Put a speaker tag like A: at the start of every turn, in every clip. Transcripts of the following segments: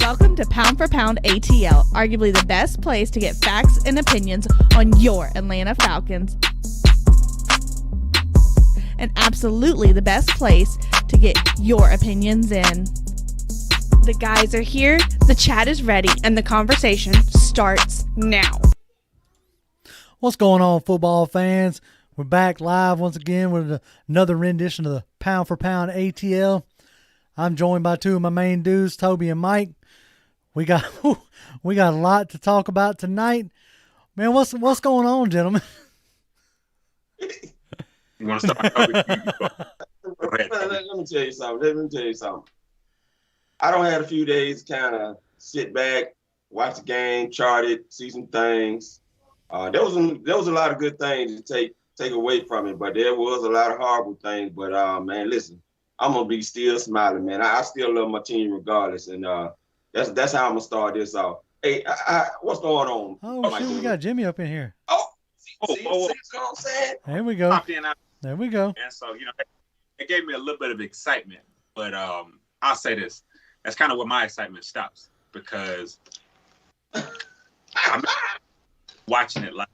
A: Welcome to Pound for Pound ATL, arguably the best place to get facts and opinions on your Atlanta Falcons. And absolutely the best place to get your opinions in. The guys are here, the chat is ready, and the conversation starts now.
B: What's going on, football fans? We're back live once again with another rendition of the Pound for Pound ATL. I'm joined by two of my main dudes, Toby and Mike. We got a lot to talk about tonight. Man, what's going on, gentlemen?
C: You want to start? Let
D: me tell you something. I don't had a few days to kind of sit back, watch the game, chart it, see some things. There was a lot of good things to take away from it, but there was a lot of horrible things. But man, listen, I'm gonna be still smiling, man. I still love my team regardless, and that's how I'm gonna start this off. Hey, what's going on?
B: Oh, shit, we got Jimmy up in here.
D: See what I'm saying?
B: There we go. There we go.
C: And so, it gave me a little bit of excitement, but I'll say this: that's kind of where my excitement stops because I'm watching it live.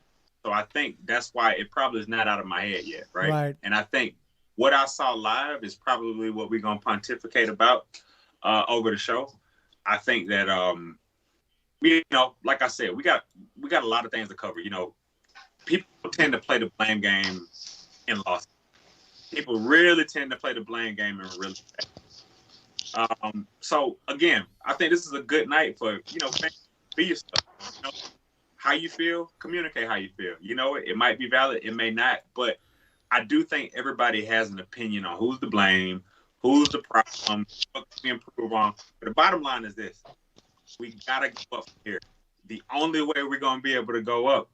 C: So I think that's why it probably is not out of my head yet, right?
B: Right.
C: And I think what I saw live is probably what we're gonna pontificate about over the show. I think that like I said, we got a lot of things to cover. People tend to play the blame game in losses. People really tend to play the blame game in really bad. So again, I think this is a good night for be yourself. How you feel, communicate how you feel. It might be valid, it may not, but I do think everybody has an opinion on who's to blame, who's the problem, what can we improve on. But the bottom line is this: we gotta go up from here. The only way we're gonna be able to go up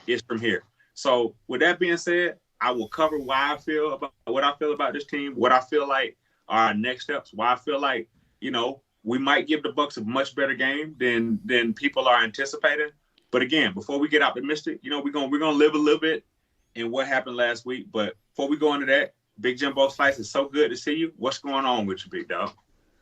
C: is from here. So with that being said, I will cover what I feel about this team, what I feel like are our next steps, why I feel like, we might give the Bucs a much better game than people are anticipating. But again, before we get optimistic, we're gonna live a little bit in what happened last week. But before we go into that, Big Jimbo Slice, it's so good to see you. What's going on with you, big dog?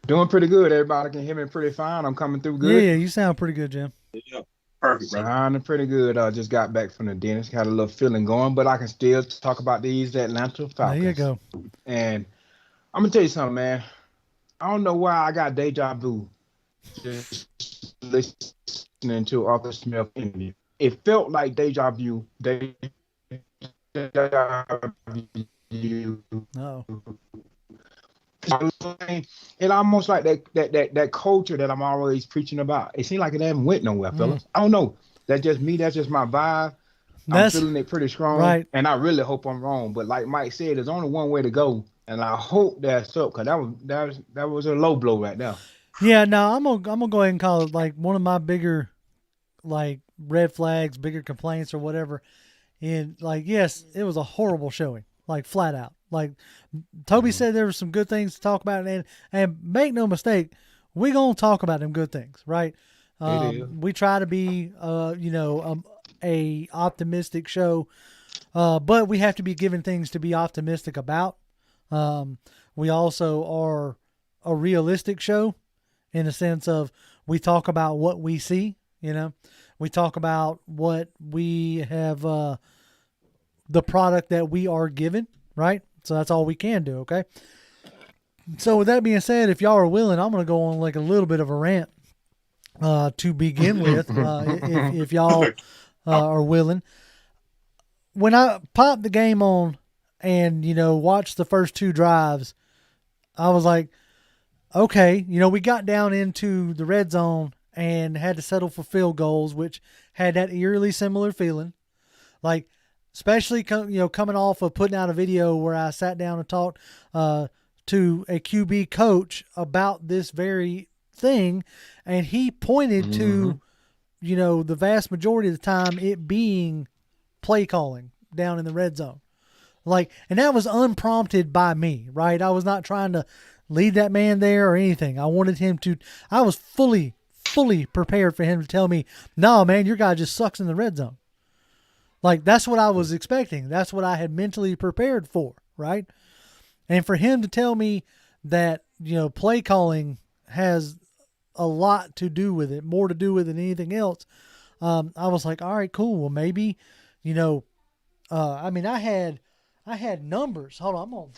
E: Doing pretty good. Everybody can hear me pretty fine. I'm coming through good.
B: Yeah, you sound pretty good, Jim.
C: Yeah, perfect, bro.
E: Sounding pretty good. I just got back from the dentist, got a little feeling going, but I can still talk about these Atlanta Falcons.
B: There you go.
E: And I'm gonna tell you something, man. I don't know why I got deja vu just listening to Arthur Smith interview. It felt like deja vu.
B: No.
E: It almost like that culture that I'm always preaching about. It seems like it hasn't went nowhere, fellas. I don't know. That's just me. That's just my vibe. I'm feeling it pretty strong,
B: right. And
E: I really hope I'm wrong. But like Mike said, there's only one way to go, and I hope that's up, because that was a low blow right now.
B: Yeah, no, I'm gonna go ahead and call it like one of my bigger, like, red flags, bigger complaints or whatever. And like, yes, it was a horrible showing, like flat out. Like Toby said, there were some good things to talk about, and make no mistake, we gonna talk about them good things, right? We try to be, a optimistic show, but we have to be given things to be optimistic about. We also are a realistic show in the sense of we talk about what we see, we talk about what we have, the product that we are given, right? So that's all we can do, okay? So with that being said, if y'all are willing, I'm going to go on like a little bit of a rant to begin with, if y'all are willing. When I popped the game on and, watched the first two drives, I was like, okay, we got down into the red zone and had to settle for field goals, which had that eerily similar feeling. Like, especially, coming off of putting out a video where I sat down and talked to a QB coach about this very thing, and he pointed to, the vast majority of the time it being play calling down in the red zone. Like, and that was unprompted by me, right? I was not trying to lead that man there or anything. I wanted him to, I was fully prepared for him to tell me, no, man, your guy just sucks in the red zone. Like, that's what I was expecting. That's what I had mentally prepared for, right? And for him to tell me that, play calling has a lot to do with it, more to do with it than anything else. I was like, all right, cool. Well, maybe, I mean, I had numbers. Hold on, I'm on.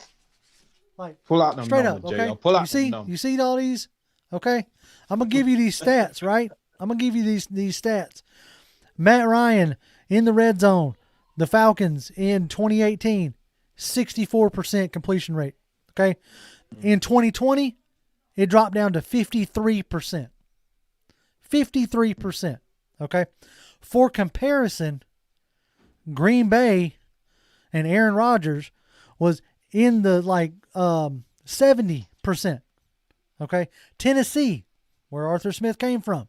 B: Like,
E: pull out them
B: straight
E: numbers,
B: up, okay?
E: JL. Pull out them numbers.
B: You see all these? Okay, I'm gonna give you these stats, right? I'm gonna give you these stats. Matt Ryan in the red zone, the Falcons in 2018, 64% completion rate. Okay, in 2020, it dropped down to 53%. 53%. Okay, for comparison, Green Bay and Aaron Rodgers was in the 70%. Okay, Tennessee, where Arthur Smith came from,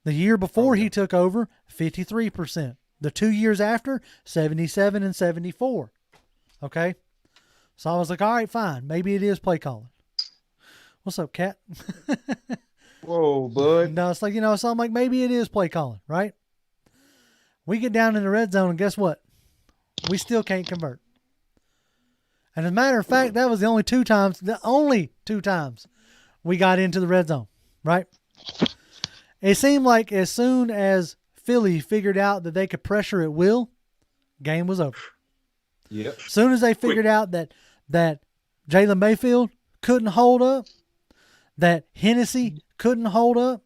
B: the year before he took over, 53%. The 2 years after, 77 and 74. Okay, so I was like, all right, fine, maybe it is play calling. What's up, Cat?
E: Whoa, bud.
B: No, it's like, so I'm like, maybe it is play calling, right? We get down in the red zone, and guess what? We still can't convert. And as a matter of fact, that was the only two times we got into the red zone, right? It seemed like as soon as Philly figured out that they could pressure at will, game was over.
E: Yep.
B: As soon as they figured out that Jalen Mayfield couldn't hold up, that Hennessy couldn't hold up,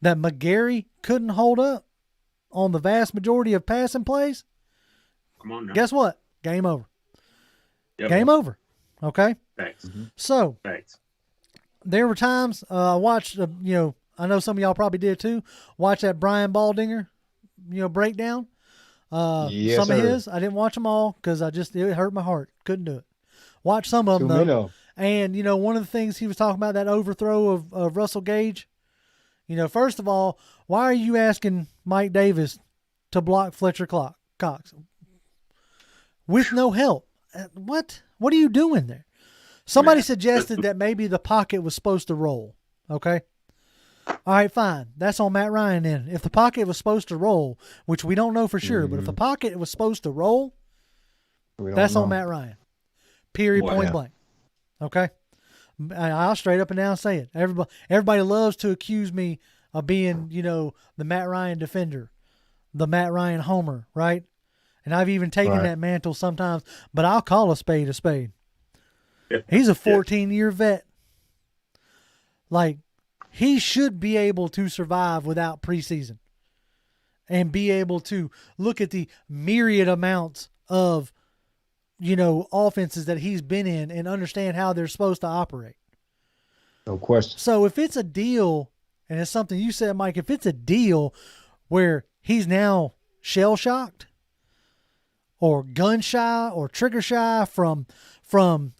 B: that McGarry couldn't hold up on the vast majority of passing plays,
C: Come on now.
B: guess what? Game over.
C: Yep.
B: Game over. Okay?
C: Thanks.
B: So,
C: Thanks.
B: there were times I watched, I know some of y'all probably did too, watch that Brian Baldinger, breakdown.
E: Yes,
B: some of
E: sir.
B: his. I didn't watch them all because it hurt my heart. Couldn't do it. Watch some of them,
E: Too many
B: though.
E: of 'em.
B: And, one of the things he was talking about, that overthrow of Russell Gage. First of all, why are you asking Mike Davis to block Fletcher Cox? With no help. What? What are you doing there? Somebody suggested that maybe the pocket was supposed to roll. Okay? All right, fine. That's on Matt Ryan then. If the pocket was supposed to roll, which we don't know for sure, but if the pocket was supposed to roll, that's on Matt Ryan. Period, point blank. Okay? I'll straight up and down say it. Everybody loves to accuse me of being, the Matt Ryan defender, the Matt Ryan homer, right? And I've even taken that mantle sometimes, a I'll call a spade a spade. He's a 14-year vet. Like, he should be able to survive without preseason and be able to look at the myriad amounts of, offenses that he's been in and understand how they're supposed to operate.
E: No question.
B: So if it's a deal, and it's something you said, Mike, if it's a deal where he's now shell-shocked or gun-shy or trigger-shy from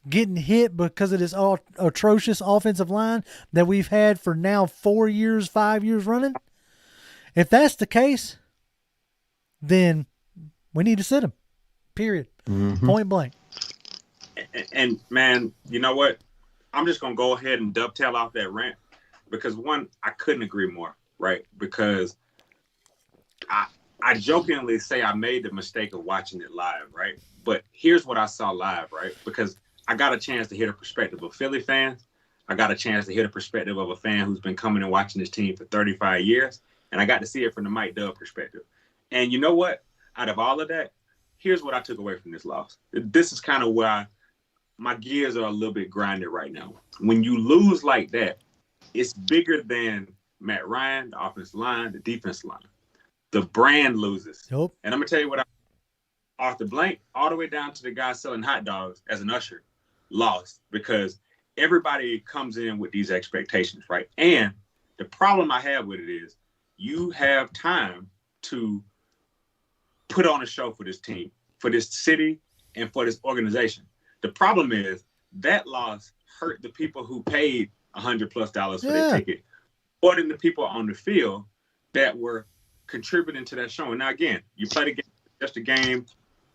B: getting hit because of this atrocious offensive line that we've had for now 4 years, 5 years running, if that's the case, then we need to sit him. Period. Point blank.
C: And man, you know what? I'm just gonna go ahead and dovetail off that rant because one, I couldn't agree more, right? Because I jokingly say I made the mistake of watching it live, right? But here's what I saw live, right? Because I got a chance to hear the perspective of Philly fans. I got a chance to hear the perspective of a fan who's been coming and watching this team for 35 years. And I got to see it from the Mike Dub perspective. And you know what? Out of all of that, here's what I took away from this loss. This is kind of why my gears are a little bit grinded right now. When you lose like that, it's bigger than Matt Ryan, the offensive line, the defensive line. The brand loses.
B: Yep.
C: And I'm going to tell you what Arthur Blank, all the way down to the guy selling hot dogs as an usher, lost because everybody comes in with these expectations, right? And the problem I have with it is you have time to put on a show for this team, for this city, and for this organization. The problem is that loss hurt the people who paid $100+ for their ticket, more than the people on the field that were contributing to that show. And now, again, you play the game, just a game.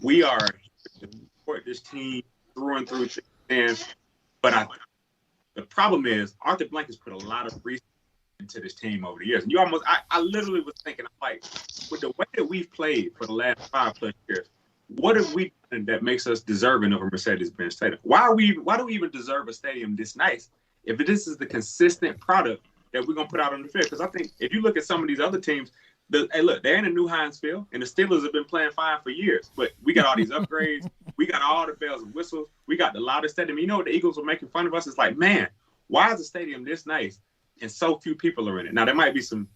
C: We are to support this team through and through. But the problem is Arthur Blank has put a lot of research into this team over the years. And I literally was thinking, I'm like, with the way that we've played for the last 5+ years, what have we done that makes us deserving of a Mercedes-Benz stadium? Why do we even deserve a stadium this nice if this is the consistent product that we're gonna put out on the field. Because I think if you look at some of these other teams, hey, look, they're in a new Heinz Field, and the Steelers have been playing fine for years. But we got all these upgrades, we got all the bells and whistles, we got the loudest stadium. You know what the Eagles were making fun of us? It's like, man, why is the stadium this nice and so few people are in it? Now there might be some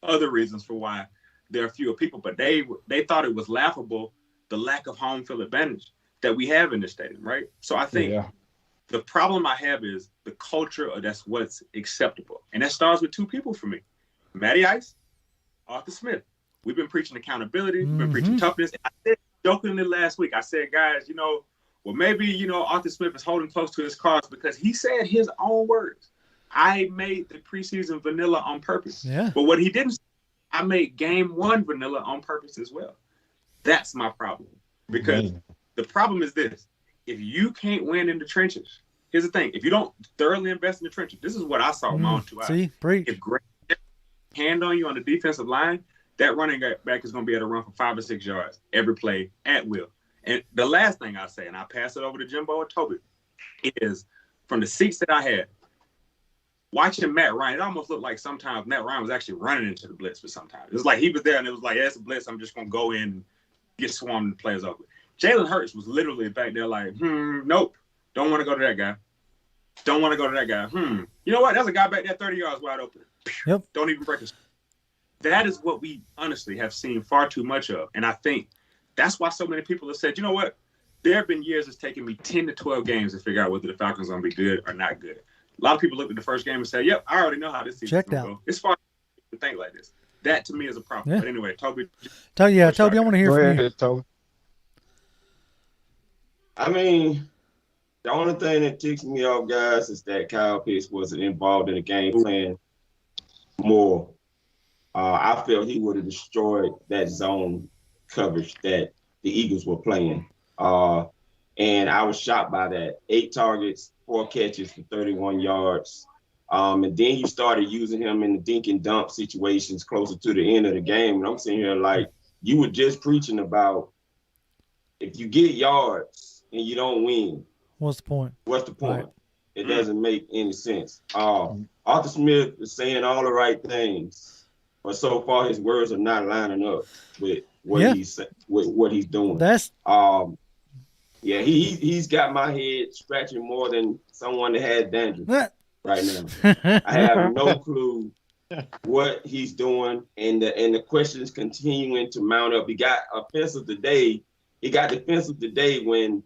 C: other reasons for why there are fewer people, but they thought it was laughable, the lack of home field advantage that we have in this stadium, right? So I think the problem I have is the culture of that's what's acceptable. And that starts with two people for me. Matty Ice, Arthur Smith. We've been preaching accountability. We've been preaching toughness. I said jokingly last week, I said, guys, maybe, Arthur Smith is holding close to his cards because he said his own words. I made the preseason vanilla on purpose. Yeah. But what he didn't say, I made game one vanilla on purpose as well. That's my problem. Because the problem is this. If you can't win in the trenches, here's the thing. If you don't thoroughly invest in the trenches, this is what I saw with my own 2 eyes.
B: See, preach.
C: If Greg hand on you on the defensive line, that running back is going to be able to run for 5 or 6 yards every play at will. And the last thing I say, and I'll pass it over to Jimbo or Toby, is from the seats that I had, watching Matt Ryan, it almost looked like sometimes Matt Ryan was actually running into the blitz for sometimes. It was like he was there and it was like, it's a blitz. I'm just going to go in and get swarmed and the players over. Jalen Hurts was literally back there like, nope, don't want to go to that guy. Don't want to go to that guy. You know what? There's a guy back there 30 yards wide open.
B: Yep.
C: Don't even break his. That is what we honestly have seen far too much of. And I think that's why so many people have said, you know what? There have been years it's taken me 10 to 12 games to figure out whether the Falcons are going to be good or not good. A lot of people looked at the first game and said, yep, I already know how this season is going to go. It's far to think like this. That, to me, is a problem. Yeah. But anyway, Toby.
B: Toby, I want to hear from you.
E: Toby.
D: I mean, the only thing that ticks me off, guys, is that Kyle Pitts wasn't involved in the game plan more. I felt he would have destroyed that zone coverage that the Eagles were playing. And I was shocked by that. 8 targets, 4 catches for 31 yards. And then he started using him in the dink and dump situations closer to the end of the game. And I'm sitting here like, you were just preaching about if you get yards and you don't win.
B: What's the point?
D: Right. It doesn't make any sense. Arthur Smith is saying all the right things, but so far his words are not lining up with what he's doing.
B: That's
D: he's got my head scratching more than someone that had dandruff right now. I have no clue what he's doing, and the questions continuing to mount up. He got defensive today. He got defensive today when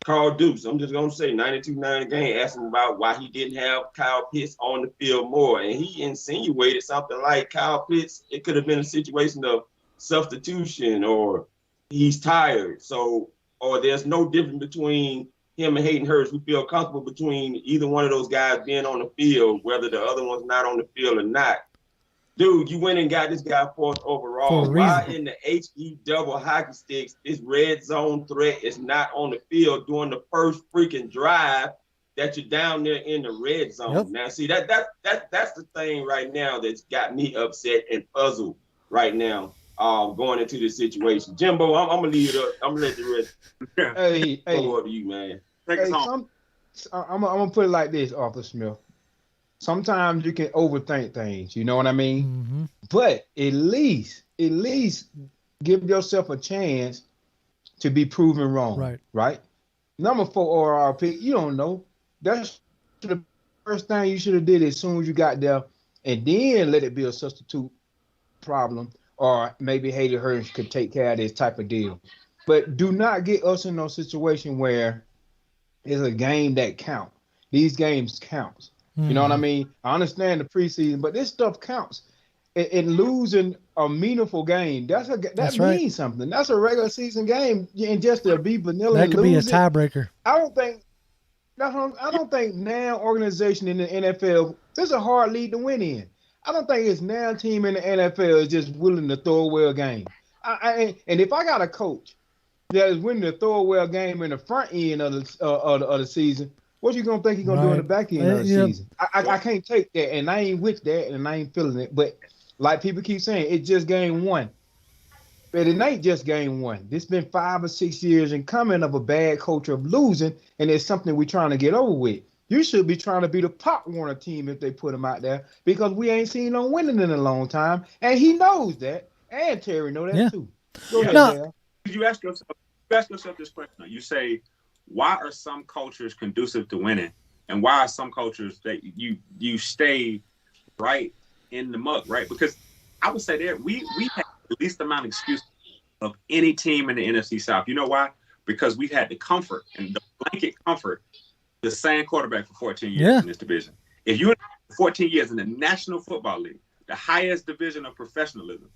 D: Carl Dukes, I'm just going to say 92-9 game, asked him about why he didn't have Kyle Pitts on the field more. And he insinuated something like Kyle Pitts, it could have been a situation of substitution or he's tired. So, or there's no difference between him and Hayden Hurst. We feel comfortable between either one of those guys being on the field, whether the other one's not on the field or not. Dude, you went and got this guy 4th overall. Why in the HE double hockey sticks, this red zone threat is not on the field during the first freaking drive that you're down there in the red zone? Yep. Now, see, that's the thing right now that's got me upset and puzzled right now going into this situation. Jimbo, I'm going to leave it up. I'm going to let the rest go up to you, man.
E: I'm going to put it like this, Arthur Smith. Sometimes you can overthink things, you know what I mean? Mm-hmm. But at least give yourself a chance to be proven wrong. Right? Number 4 OR pick, you don't know. That's the first thing you should have did as soon as you got there, and then let it be a substitute problem, or maybe Hayden Hurst could take care of this type of deal. But do not get us in a situation where it's a game that counts. These games count. You know what I mean? I understand the preseason, but this stuff counts. And losing a meaningful game, that means something. That's a regular season game, and just to be vanilla.
B: That could be a tiebreaker.
E: I don't think now organization in the NFL, there's a hard league to win in. I don't think it's now team in the NFL is just willing to throw away a game. And if I got a coach that is willing to throw away a game in the front end of the season, what you gonna think he's gonna do in the back end of the season? I can't take that, and I ain't with that, and I ain't feeling it. But like people keep saying, it's just game one. But it ain't just game one. This been 5 or 6 years and coming of a bad culture of losing, and it's something we're trying to get over with. You should be trying to be the Pop Warner team if they put him out there, because we ain't seen no winning in a long time, and he knows that, and Terry know that too. Go ahead, Dale.
C: You ask yourself this question. You say, why are some cultures conducive to winning, and why are some cultures that you stay right in the muck, right? Because I would say that we have the least amount of excuses of any team in the NFC South. You know why? Because we've had the comfort and the blanket comfort, the same quarterback for 14 years in this division. If you're 14 years in the National Football League, the highest division of professionalism,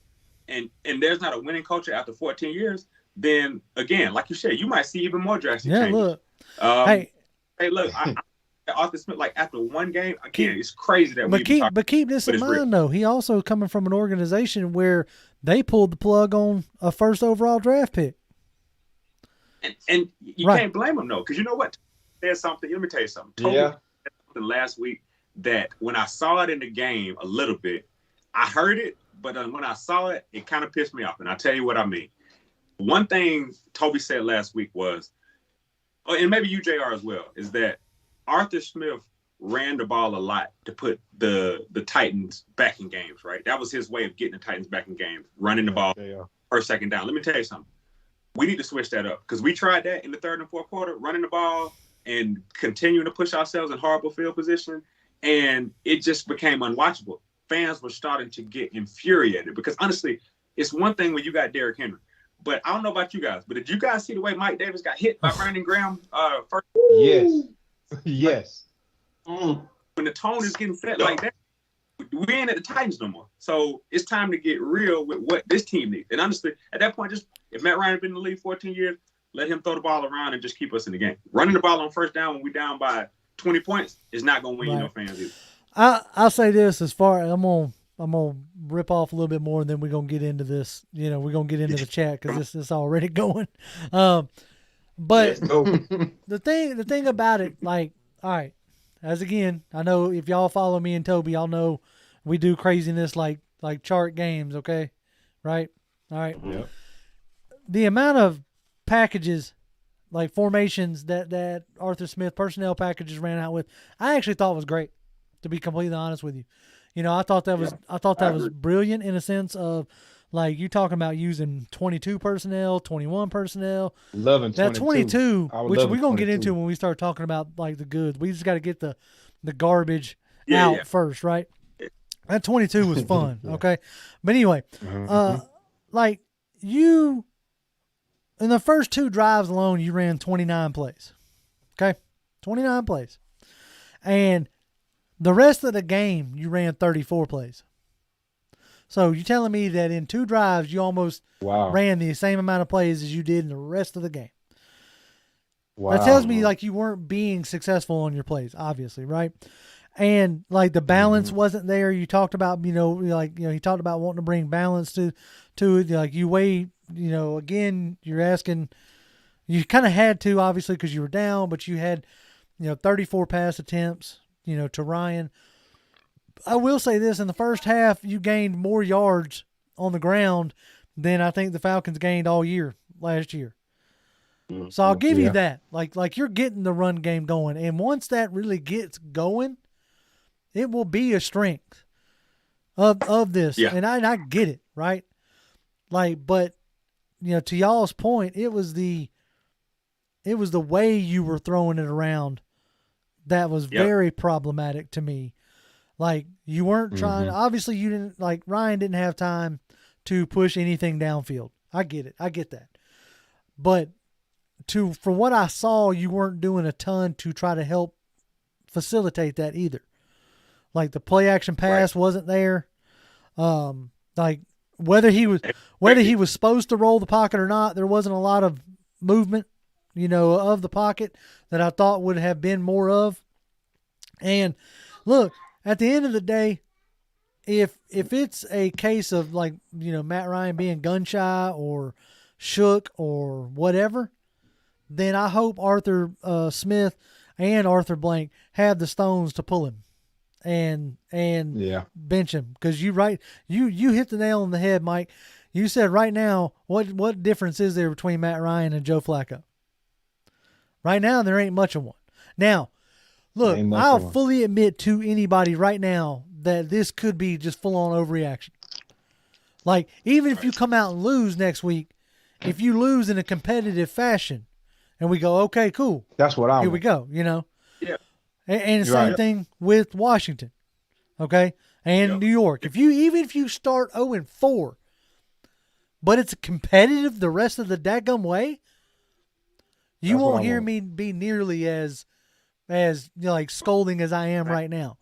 C: and there's not a winning culture after 14 years, then again, like you said, you might see even more drastic changes.
B: Look.
C: Hey, look, Arthur Smith, like after one game, again, it's crazy that
B: but keep this in mind though. He also coming from an organization where they pulled the plug on a first overall draft pick.
C: And you can't blame him though, because you know what? There's something. Let me tell you something. Something last week that when I saw it in the game a little bit, I heard it, but when I saw it, it kind of pissed me off. And I'll tell you what I mean. One thing Toby said last week was, and maybe you, JR, as well, is that Arthur Smith ran the ball a lot to put the Titans back in games, right? That was his way of getting the Titans back in games, running the ball first, second down. Let me tell you something. We need to switch that up, because we tried that in the third and fourth quarter, running the ball and continuing to push ourselves in horrible field position, and it just became unwatchable. Fans were starting to get infuriated, because honestly, it's one thing when you got Derrick Henry, but I don't know about you guys, but did you guys see the way Mike Davis got hit by Brandon Graham first?
E: Yes.
C: When the tone is getting set like that, we ain't at the Titans no more. So it's time to get real with what this team needs. And honestly, at that point, just if Matt Ryan had been in the league 14 years, let him throw the ball around and just keep us in the game. Running the ball on first down when we're down by 20 points is not going to win you no fans either.
B: I'll say this, as far as I'm gonna rip off a little bit more, and then we're gonna get into this. We're gonna get into the chat, because this is already going. But the thing about it, like, all right, as again, I know if y'all follow me and Toby, y'all know we do craziness like chart games, okay? Right? All right.
E: Yep.
B: The amount of packages, like formations that Arthur Smith personnel packages ran out with, I actually thought was great, to be completely honest with you. I thought that was brilliant, in a sense of, like, you talking about using 22 personnel, 21 personnel.
E: Loving
B: that 22, which we're going to get into when we start talking about, like, the goods. We just got to get the garbage out first, right? That 22 was fun, okay? But anyway, like, you, in the first two drives alone, you ran 29 plays, okay? 29 plays. And the rest of the game, you ran 34 plays. So you're telling me that in two drives, you almost ran the same amount of plays as you did in the rest of the game. Wow. That tells me, like, you weren't being successful on your plays, obviously, right? And, like, the balance wasn't there. You talked about, he talked about wanting to bring balance to it. Like, you weigh, again, you're asking, you kind of had to, obviously, because you were down, but you had, 34 pass attempts, to Ryan. I will say this, in the first half, you gained more yards on the ground than I think the Falcons gained all year last year. So I'll give you that. Like you're getting the run game going. And once that really gets going, it will be a strength of this. Yeah. And I get it, right? Like, but, to y'all's point, it was the way you were throwing it around that was very problematic to me. Like, you weren't trying, obviously you didn't, like, Ryan didn't have time to push anything downfield. I get it. I get that. But from what I saw, you weren't doing a ton to try to help facilitate that either. Like, the play action pass wasn't there. Like, whether he was supposed to roll the pocket or not, there wasn't a lot of movement, of the pocket that I thought would have been more of. And look, at the end of the day, if it's a case of, like, Matt Ryan being gun shy or shook or whatever, then I hope Arthur Smith and Arthur Blank have the stones to pull him and bench him. Because you hit the nail on the head, Mike. You said right now, what difference is there between Matt Ryan and Joe Flacco? Right now, there ain't much of one. Now, Look,
E: Ain't much
B: I'll
E: on.
B: fully admit to anybody right now that this could be just full on overreaction. Like, even if you come out and lose next week, if you lose in a competitive fashion, and we go, okay, cool,
E: That's what I
B: here
E: want.
B: we go, you know.
C: Yeah.
B: And the
E: You're
B: same
E: right.
B: thing with Washington, okay, and
C: Yep.
B: New York. Even if you start 0-4, but it's competitive the rest of the daggum way, you
E: That's what
B: won't
E: I
B: hear
E: want.
B: me be nearly as you know, like scolding as I am right now.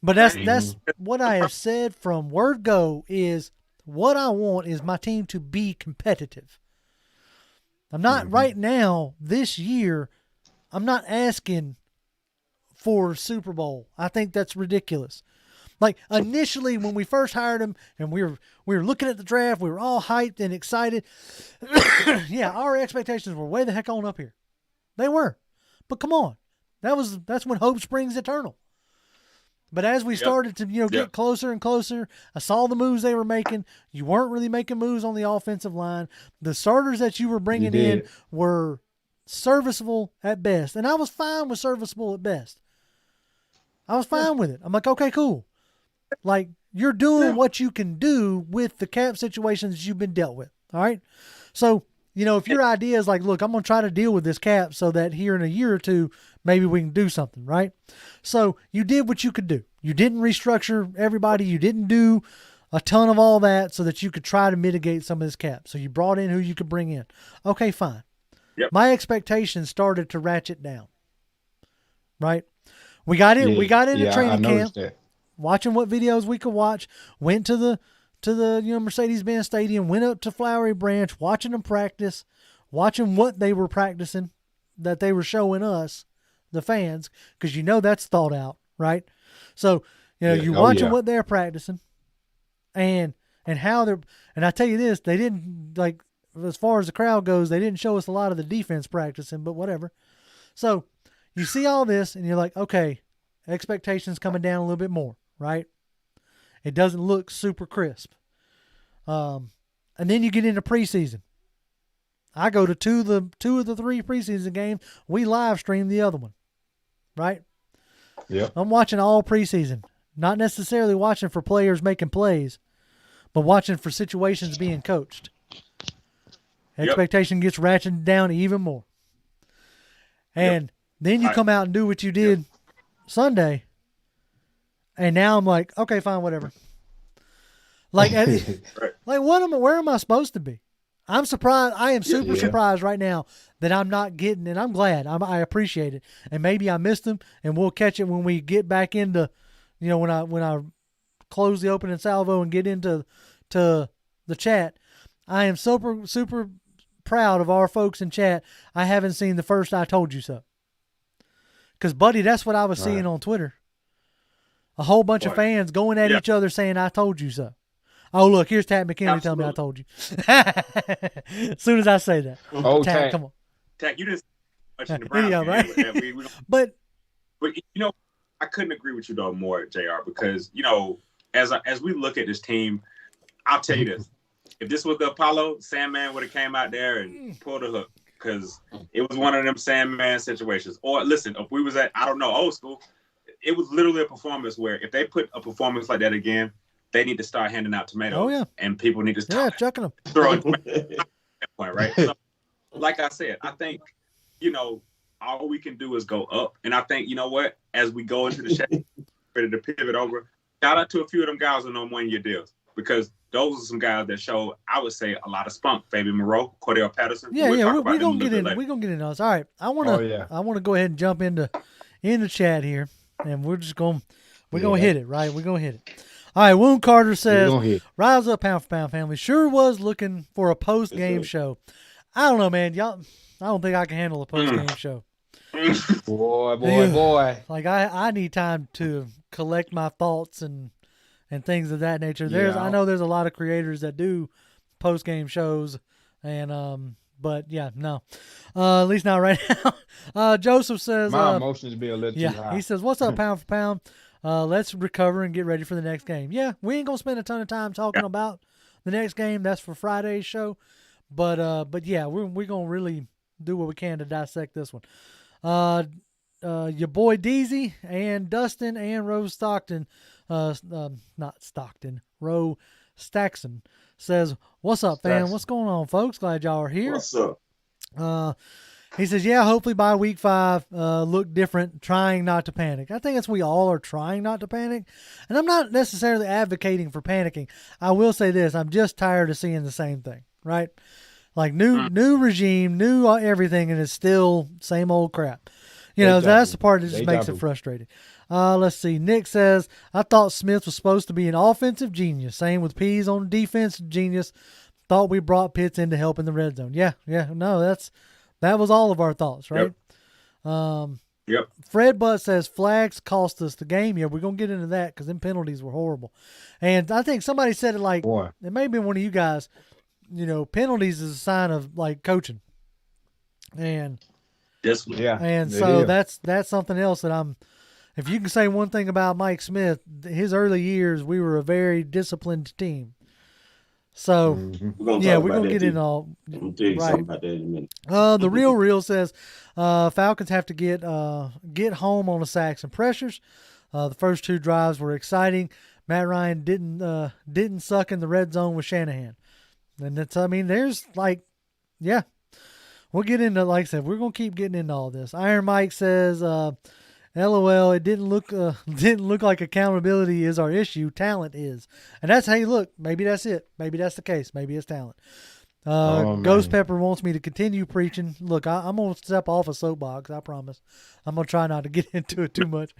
B: But that's what I have said from word go is what I want is my team to be competitive. I'm not right now this year. I'm not asking for Super Bowl. I think that's ridiculous. Like initially when we first hired him and we were looking at the draft, we were all hyped and excited. Yeah, our expectations were way the heck on up here. They were. But come on. That's when hope springs eternal. But as we started to, get closer and closer, I saw the moves they were making. You weren't really making moves on the offensive line. The starters that you were bringing in were serviceable at best. And I was fine with serviceable at best. I was fine with it. I'm like, okay, cool. Like, you're doing what you can do with the cap situations you've been dealt with. All right? So, if your idea is like, look, I'm going to try to deal with this cap so that here in a year or two, maybe we can do something, right? So you did what you could do. You didn't restructure everybody. You didn't do a ton of all that so that you could try to mitigate some of this cap. So you brought in who you could bring in. Okay, fine.
C: Yep.
B: My expectations started to ratchet down, right? We got in. We got into training camp, watching what videos we could watch. Went to the Mercedes-Benz Stadium. Went up to Flowery Branch, watching them practice, watching what they were practicing, that they were showing us, the fans, because that's thought out, right? So you're watching what they're practicing, and how they're. And I tell you this, they didn't like as far as the crowd goes. They didn't show us a lot of the defense practicing, but whatever. So you see all this, and you're like, okay, expectations coming down a little bit more, right? It doesn't look super crisp. And then you get into preseason. I go to two of the three preseason games. We live stream the other one, right?
E: Yeah.
B: I'm watching all preseason. Not necessarily watching for players making plays, but watching for situations being coached. Expectation gets ratcheted down even more. And then you come out and do what you did Sunday, and now I'm like, okay, fine, whatever. Like, where am I supposed to be? I'm surprised. I am super surprised right now that I'm not getting, and I'm glad. I appreciate it. And maybe I missed them, and we'll catch it when we get back into, when I close the opening salvo and get into the chat. I am super, super proud of our folks in chat. I haven't seen the first "I told you so." Because, buddy, that's what I was seeing on Twitter. A whole bunch of fans going at each other saying, "I told you so." Oh, look, here's Tat McKinley telling me I told you. As soon as I say that.
E: Oh,
B: Tat, come on.
C: Tat, you didn't much in the Browns
B: Yeah, right?
C: game.
B: But
C: I couldn't agree with you, though, more, JR, because, as we look at this team, I'll tell you this. If this was the Apollo, Sandman would have came out there and pulled a hook, because it was one of them Sandman situations. Or, listen, if we was at, I don't know, old school, it was literally a performance where if they put a performance like that again, they need to start handing out tomatoes.
B: Oh, yeah.
C: And people need to start
B: chucking them.
C: throwing tomatoes. Right? So, like I said, I think, all we can do is go up. And I think, what? As we go into the show, ready to pivot over, shout out to a few of them guys on them one-year deals, because those are some guys that show, I would say, a lot of spunk. Fabian Moreau, Cordell Patterson.
B: Yeah, we're gonna get in. We're gonna get into those. All right, I want to go ahead and jump into the chat here, and we're gonna hit it. Right, we're gonna hit it. All right, Wound Carter says, "Rise up, pound for pound family. Sure was looking for a post game show. I don't know, man. Y'all, I don't think I can handle a post game show.
E: Boy.
B: Like I need time to collect my thoughts and things of that nature. I know there's a lot of creators that do post game shows, and but yeah, no, at least not right now. Joseph says,
E: my emotions be a little too high.
B: He says, "What's up, pound for pound? Let's recover and get ready for the next game." Yeah, we ain't gonna spend a ton of time talking about the next game. That's for Friday's show, but yeah, we're gonna really do what we can to dissect this one. your boy Deezy and Dustin and Rose Stockton, not Stockton, Roe Staxon says, "What's up, fam? What's going on, folks? Glad y'all are here."
D: What's up?
B: He says, "Yeah, hopefully by week 5, look different, trying not to panic." I think we all are trying not to panic, and I'm not necessarily advocating for panicking. I will say this: I'm just tired of seeing the same thing, right? Like new regime, new everything, and it's still same old crap. You know, that's the part that just makes it frustrating. Let's see. Nick says, "I thought Smith was supposed to be an offensive genius. Same with Pease on defense genius. Thought we brought Pitts in to help in the red zone." Yeah. No, that was all of our thoughts, right?
C: Yep.
B: Fred Butt says flags cost us the game. Yeah, we're gonna get into that because them penalties were horrible. And I think somebody said it like it may have been one of you guys. You know, penalties is a sign of like coaching, and so that's something else that I'm. If you can say one thing about Mike Smith, his early years, we were a very disciplined team. So we're gonna get in all.
D: I'm tell you something about that in a minute.
B: The real says Falcons have to get home on the sacks and pressures. The first 2 drives were exciting. Matt Ryan didn't suck in the red zone with Shanahan. And there's we'll get into, like I said, we're going to keep getting into all this. Iron Mike says, LOL, it didn't look like accountability is our issue. Talent is. And that's how you look. Maybe that's it. Maybe that's the case. Maybe it's talent. Ghost Pepper wants me to continue preaching. Look, I'm going to step off a soapbox. I promise. I'm going to try not to get into it too much.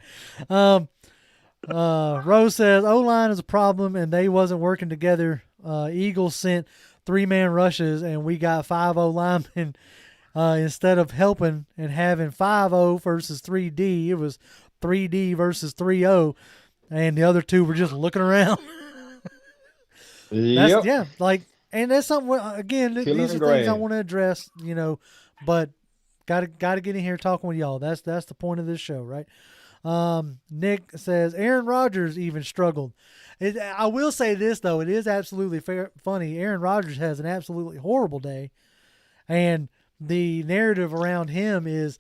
B: Rose says, O-line is a problem and they wasn't working together. Eagles sent 3-man rushes and we got 5 O-linemen instead of helping and having 5-0 versus 3D. It was 3D versus 3-0 and the other 2 were just looking around. And that's something, again, these are things I want to address, you know, but got to get in here talking with y'all. That's the point of this show, right? Nick says Aaron Rodgers even struggled. I will say this, though. It is absolutely funny. Aaron Rodgers has an absolutely horrible day, and the narrative around him is,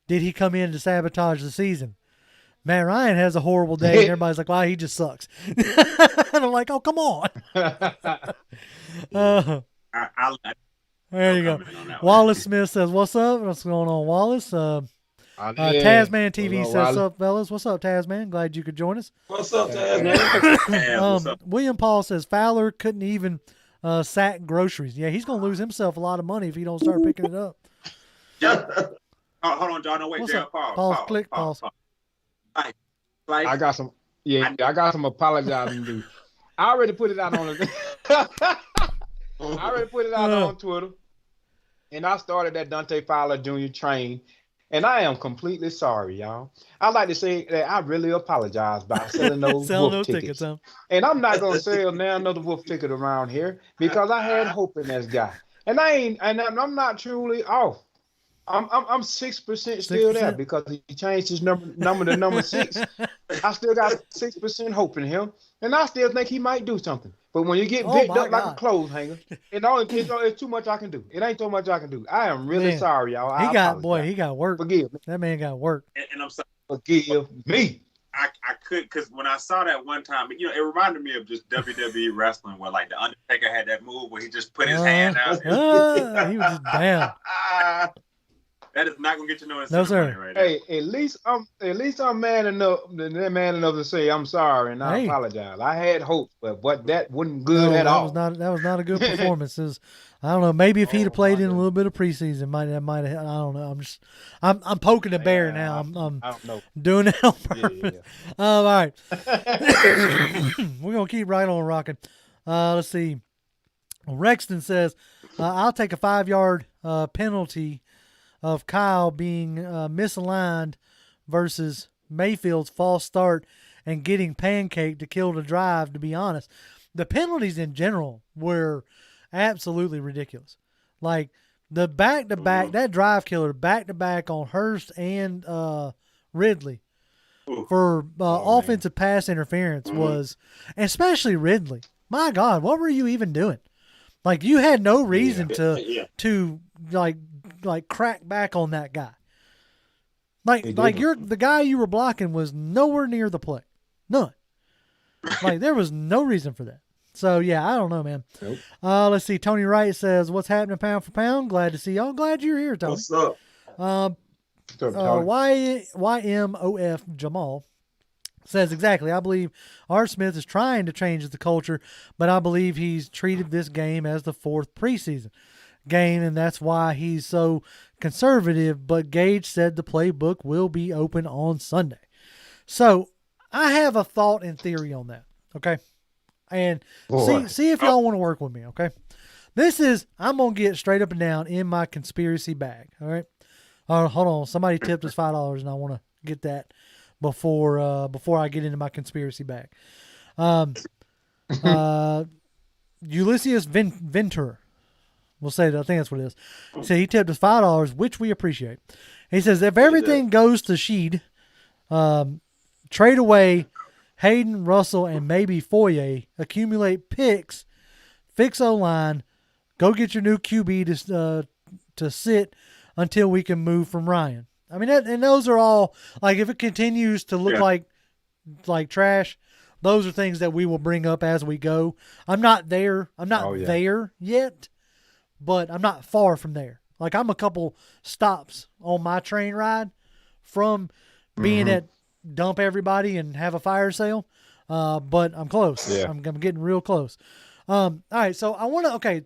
B: did he come in to sabotage the season? Matt Ryan has a horrible day, and everybody's like, wow, he just sucks. And I'm like, oh, come on. There you go. Wallace Smith says, what's up? What's going on, Wallace? Tasman TV says, what's up, fellas? What's up, Tasman? Glad you could join us.
D: What's up, Tasman?
B: William Paul says, Fowler couldn't even sack groceries. Yeah, he's going to lose himself a lot of money if he don't start picking it up.
C: Hold on, John. No, wait, Jared. Pause.
E: I got some. Yeah, I got some apologizing to do. I already put it out on on Twitter, and I started that Dante Fowler Jr. train, and I am completely sorry, y'all. I'd like to say that I really apologize by selling those wolf tickets. And I'm not gonna sell now another wolf ticket around here because I had hope in this guy, and I'm not truly off. I'm 6% still there because he changed his number to number 6. I still got 6% hope in him, and I still think he might do something. But when you get picked up like a clothes hanger, it's too much I can do. It ain't so much I can do. I am really sorry, y'all. He
B: got work. Forgive me. That man got work.
C: And I'm sorry.
E: Forgive me.
C: I could, because when I saw that one time, you know, it reminded me of just WWE wrestling where, like, the Undertaker had that move where he just put his hand out.
B: He was just down.
C: That is not gonna get you no
B: sir.
C: Right
E: hey, at least I'm man enough to say I'm sorry and I apologize. I had hope, but that wasn't good at all.
B: That was not a good performance. I don't know. Maybe if he'd have played in a little bit of preseason, might have. I don't know. I'm poking the bear now. I'm
E: I don't know.
B: Doing it on purpose. Yeah. All right. We're gonna keep right on rocking. Let's see. Rexton says, "I'll take a 5-yard penalty of Kyle being misaligned versus Mayfield's false start and getting pancaked to kill the drive." To be honest, the penalties in general were absolutely ridiculous. Like the back-to-back, that drive killer back-to-back on Hurst and Ridley for offensive pass interference was, especially Ridley. My God, what were you even doing? Like, you had no reason to like crack back on that guy. Like you're the guy you were blocking was nowhere near the play. None. Like there was no reason for that. So yeah, I don't know, man.
D: Nope.
B: Let's see. Tony Wright says, "What's happening, pound for pound? Glad to see y'all. Glad you're here, Tony."
D: What's up?
B: YMOF Jamal says exactly. I believe Art Smith is trying to change the culture, but I believe he's treated this game as the 4th preseason game, and that's why he's so conservative. But Gage said the playbook will be open on Sunday. So I have a thought and theory on that. Okay. And see if y'all want to work with me. Okay. I'm going to get straight up and down in my conspiracy bag. All right. Hold on. Somebody tipped us $5 and I want to get that before I get into my conspiracy bag. Ulysses Ventura. We'll say that. I think that's what it is. He said he tipped us $5, which we appreciate. He says, if everything goes to Sheed, trade away Hayden, Russell, and maybe Foye, accumulate picks, fix O-line, go get your new QB to sit until we can move from Ryan. I mean, and those are all, like, if it continues to look like trash, those are things that we will bring up as we go. I'm not there. I'm not there yet, but I'm not far from there. Like, I'm a couple stops on my train ride from being at dump everybody and have a fire sale, but I'm close. Yeah. I'm getting real close. All right, so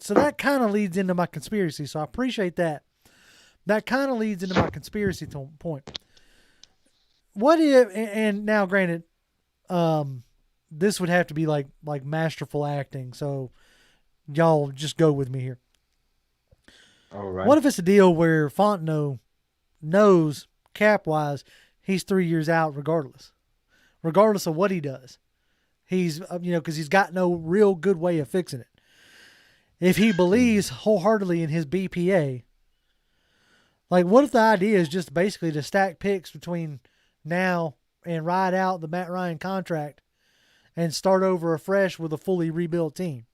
B: so that kind of leads into my conspiracy, so I appreciate that. That kind of leads into my conspiracy point. What if, and now granted, this would have to be like masterful acting, so y'all just go with me here.
E: All right.
B: What if it's a deal where Fontenot knows cap-wise he's 3 years out regardless of what he does. He's, because he's got no real good way of fixing it. If he believes wholeheartedly in his BPA, like, what if the idea is just basically to stack picks between now and ride out the Matt Ryan contract and start over afresh with a fully rebuilt team?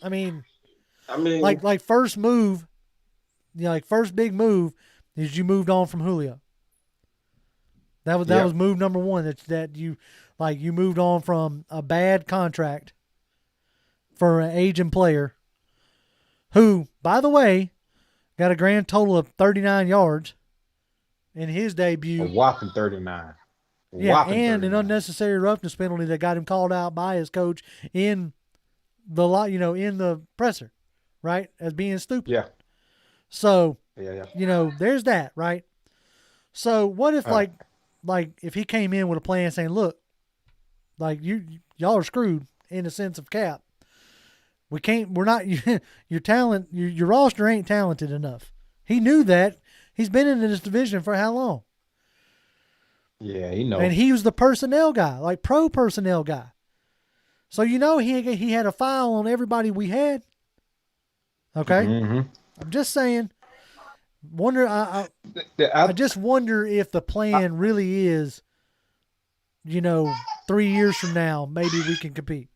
B: I mean, like first move, first big move is you moved on from Julio. That was move number one. That you moved on from a bad contract for an aging player who, by the way, got a grand total of 39 yards in his debut.
E: A whopping 39.
B: And an unnecessary roughness penalty that got him called out by his coach in the presser, right, as being stupid.
E: Yeah.
B: So, there's that, right? So what if if he came in with a plan saying, look, y'all are screwed in the sense of cap. Your talent, your roster ain't talented enough. He knew that. He's been in this division for how long?
E: Yeah, he knows.
B: And he was the personnel guy, pro personnel guy. So, he had a file on everybody we had. Okay?
E: Mm-hmm.
B: I'm just saying. I just wonder if the plan really is, 3 years from now, maybe we can compete.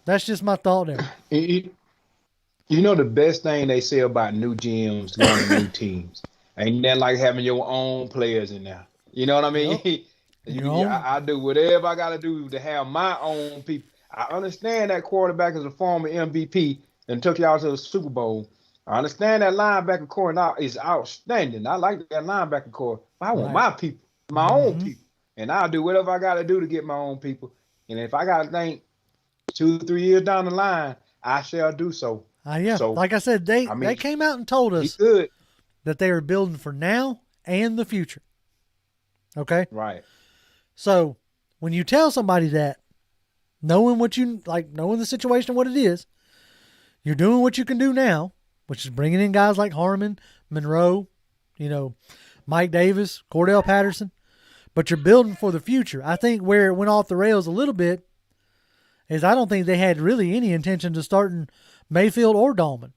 B: That's just my thought there.
E: The best thing they say about new GMs going to new teams ain't that like having your own players in there. You know what I mean? Yep. I do whatever I got to do to have my own people. I understand that quarterback is a former MVP and took y'all to the Super Bowl. I understand that linebacker core is outstanding. I like that linebacker core. But I want my people, my own people. And I'll do whatever I got to do to get my own people. And if I got to think 2-3 years down the line, I shall do so.
B: So, like I said, they came out and told us that they were building for now and the future. Okay?
E: Right.
B: So when you tell somebody that, knowing knowing the situation, what it is, you're doing what you can do now, which is bringing in guys like Harmon, Monroe, Mike Davis, Cordell Patterson, but you're building for the future. I think where it went off the rails a little bit is I don't think they had really any intention of starting Mayfield or Dahlman,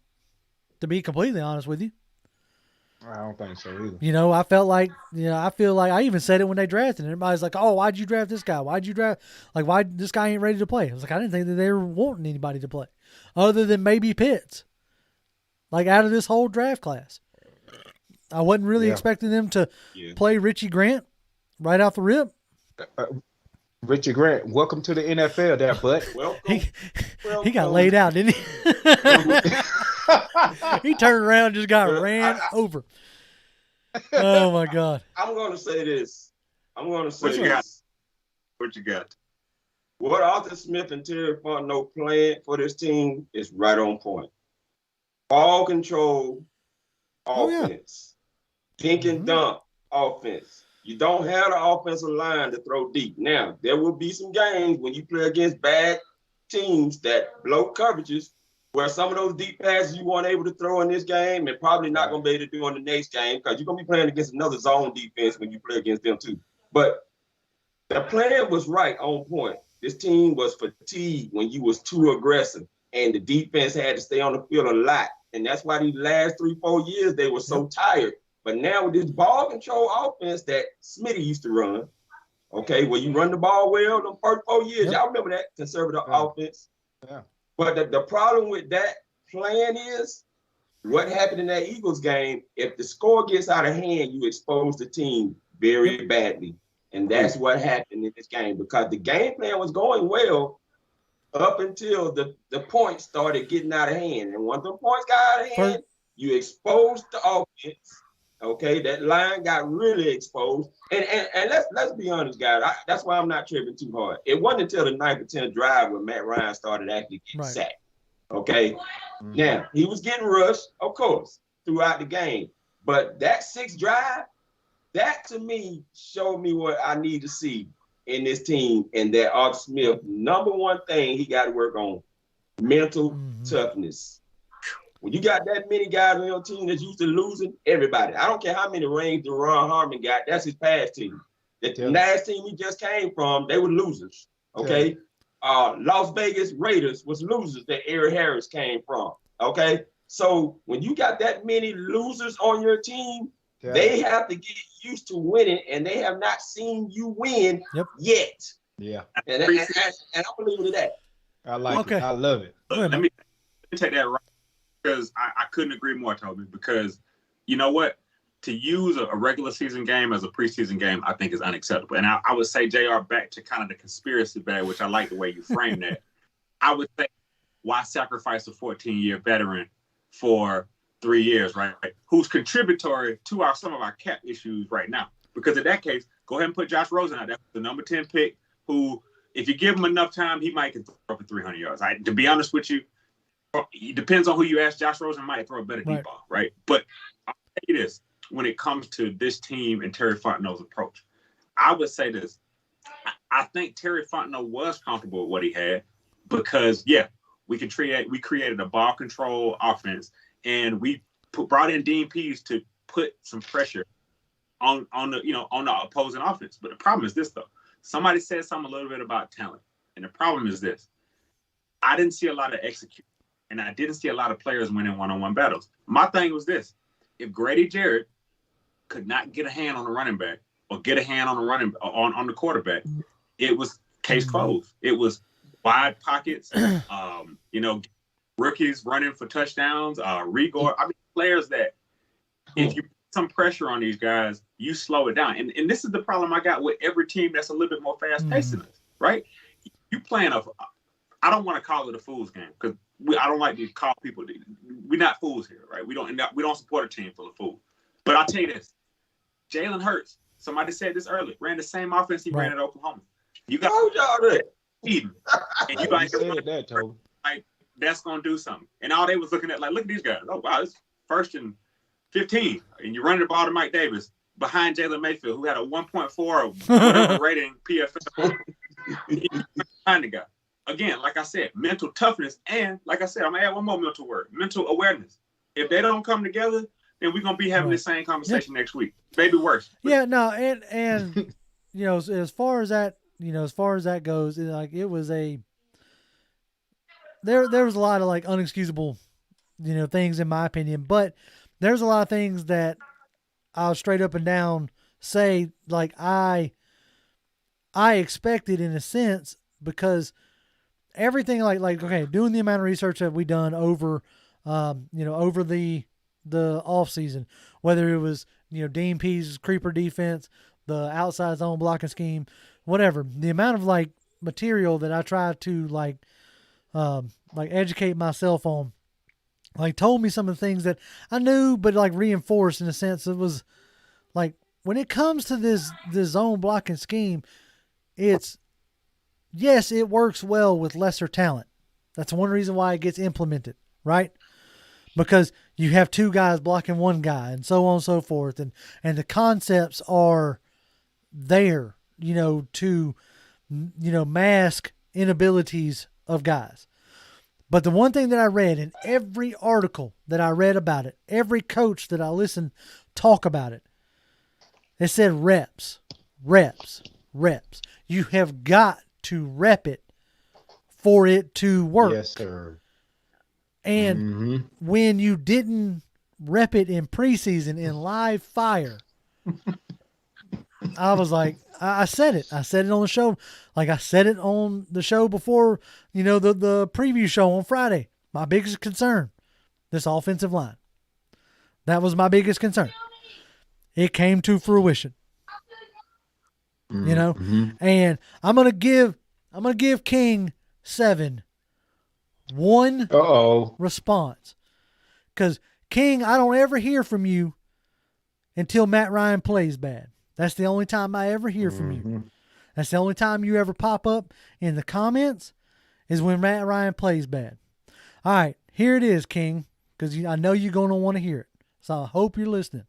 B: to be completely honest with you.
E: I don't think so either.
B: I felt like, I even said it when they drafted. Everybody's like, oh, why'd you draft this guy? Why this guy ain't ready to play? I was like, I didn't think that they were wanting anybody to play other than maybe Pitts, out of this whole draft class. I wasn't really expecting them to play Richie Grant right off the rip.
E: Richie Grant, welcome to the NFL, there, bud.
B: He got laid out, didn't he? He turned around and just got ran over. Oh, my God.
D: I'm going to say this.
C: What you got?
D: What Arthur Smith and Terry Fontenot playing for this team is right on point. Ball control offense. Dink and dunk offense. You don't have the offensive line to throw deep. Now, there will be some games when you play against bad teams that blow coverages where some of those deep passes you weren't able to throw in this game and probably not going to be able to do in the next game because you're going to be playing against another zone defense when you play against them too. But the plan was right on point. This team was fatigued when you was too aggressive and the defense had to stay on the field a lot. And that's why these last 3-4 years they were so tired. But now with this ball control offense that Smitty used to run, okay, where you run the ball well the first 4 years, y'all remember that conservative offense? Yeah. But the problem with that plan is what happened in that Eagles game, if the score gets out of hand, you expose the team very badly. And that's what happened in this game because the game plan was going well up until the points started getting out of hand. And once the points got out of hand, you exposed the offense. Okay, that line got really exposed. And let's be honest, guys. That's why I'm not tripping too hard. It wasn't until the 9th or 10th drive when Matt Ryan started actually getting sacked. Okay. Mm-hmm. Now, he was getting rushed, of course, throughout the game. But that 6th drive, that to me showed me what I need to see in this team and that Arthur Smith, number one thing he got to work on, mental toughness. When you got that many guys on your team that's used to losing, everybody. I don't care how many rings Deron Harmon got. That's his past team. The last team he just came from, they were losers. Okay. Las Vegas Raiders was losers that Eric Harris came from. Okay. So when you got that many losers on your team, they have to get used to winning, and they have not seen you win yet. Yeah. And I believe in that.
E: I like it. I love it.
C: Let me take that right. Because I couldn't agree more, Toby, because you know what? To use a regular season game as a preseason game, I think is unacceptable. And I would say, JR, back to kind of the conspiracy bag, which I like the way you frame that. I would say, why sacrifice a 14-year veteran for 3 years, right? Who's contributory to some of our cap issues right now? Because in that case, go ahead and put Josh Rosen out there, the number 10 pick, who, if you give him enough time, he might get throw for 300 yards. To be honest with you, it depends on who you ask. Josh Rosen might throw a better deep ball, right? But I'll tell you this, when it comes to this team and Terry Fontenot's approach, I would say this. I think Terry Fontenot was comfortable with what he had because, we created a ball control offense, and we brought in Dean Pease to put some pressure on the opposing offense. But the problem is this, though. Somebody said something a little bit about talent, and the problem is this. I didn't see a lot of execution. And I didn't see a lot of players winning one-on-one battles. My thing was this. If Grady Jarrett could not get a hand on the running back or get a hand on the on the quarterback, it was case closed. It was wide pockets, rookies running for touchdowns, Rigor. I mean, players that if you put some pressure on these guys, you slow it down. And this is the problem I got with every team that's a little bit more fast-paced than us, right? You playing I don't want to call it a fool's game because I don't like to call people. We're not fools here, right? We don't support a team full of fools. But I'll tell you this: Jalen Hurts. Somebody said this earlier. Ran the same offense he ran at Oklahoma. You got Eden, and you got like that's gonna do something. And all they was looking at, like, look at these guys. Oh wow, it's 1st and 15, and you're running the ball to Mike Davis behind Jalen Mayfield, who had a 1.4 or whatever rating PFF. Behind the guy. Again, like I said, mental toughness, and like I said, I'm gonna add one more mental word: mental awareness. If they don't come together, then we're gonna be having the same conversation next week, maybe worse.
B: Yeah, no, and as far as that goes, it was there was a lot of unexcusable, things in my opinion, but there's a lot of things that I'll straight up and down say I expected in a sense because. Everything okay, doing the amount of research that we done over, over the the offseason, whether it was, Dean Pease' creeper defense, the outside zone blocking scheme, whatever. The amount of like material that I tried to like educate myself on, like told me some of the things that I knew, but like reinforced in a sense. It was like, when it comes to this zone blocking scheme, yes, it works well with lesser talent. That's one reason why it gets implemented, right? Because you have two guys blocking one guy and so on and so forth. And the concepts are there, to, mask inabilities of guys. But the one thing that I read in every article that I read about it, every coach that I listened talk about it, it said reps, reps, reps. You have got to rep it for it to work.
E: Yes, sir.
B: And when you didn't rep it in preseason in live fire, I was like, I said it. I said it on the show. Like I said it on the show before, the preview show on Friday. My biggest concern, this offensive line. That was my biggest concern. It came to fruition. And I'm gonna give King 7 one response. Because King, I don't ever hear from you until Matt Ryan plays bad. That's the only time I ever hear from you. That's the only time you ever pop up in the comments is when Matt Ryan plays bad. All right, here it is, King, because I know you're going to want to hear it. So I hope you're listening.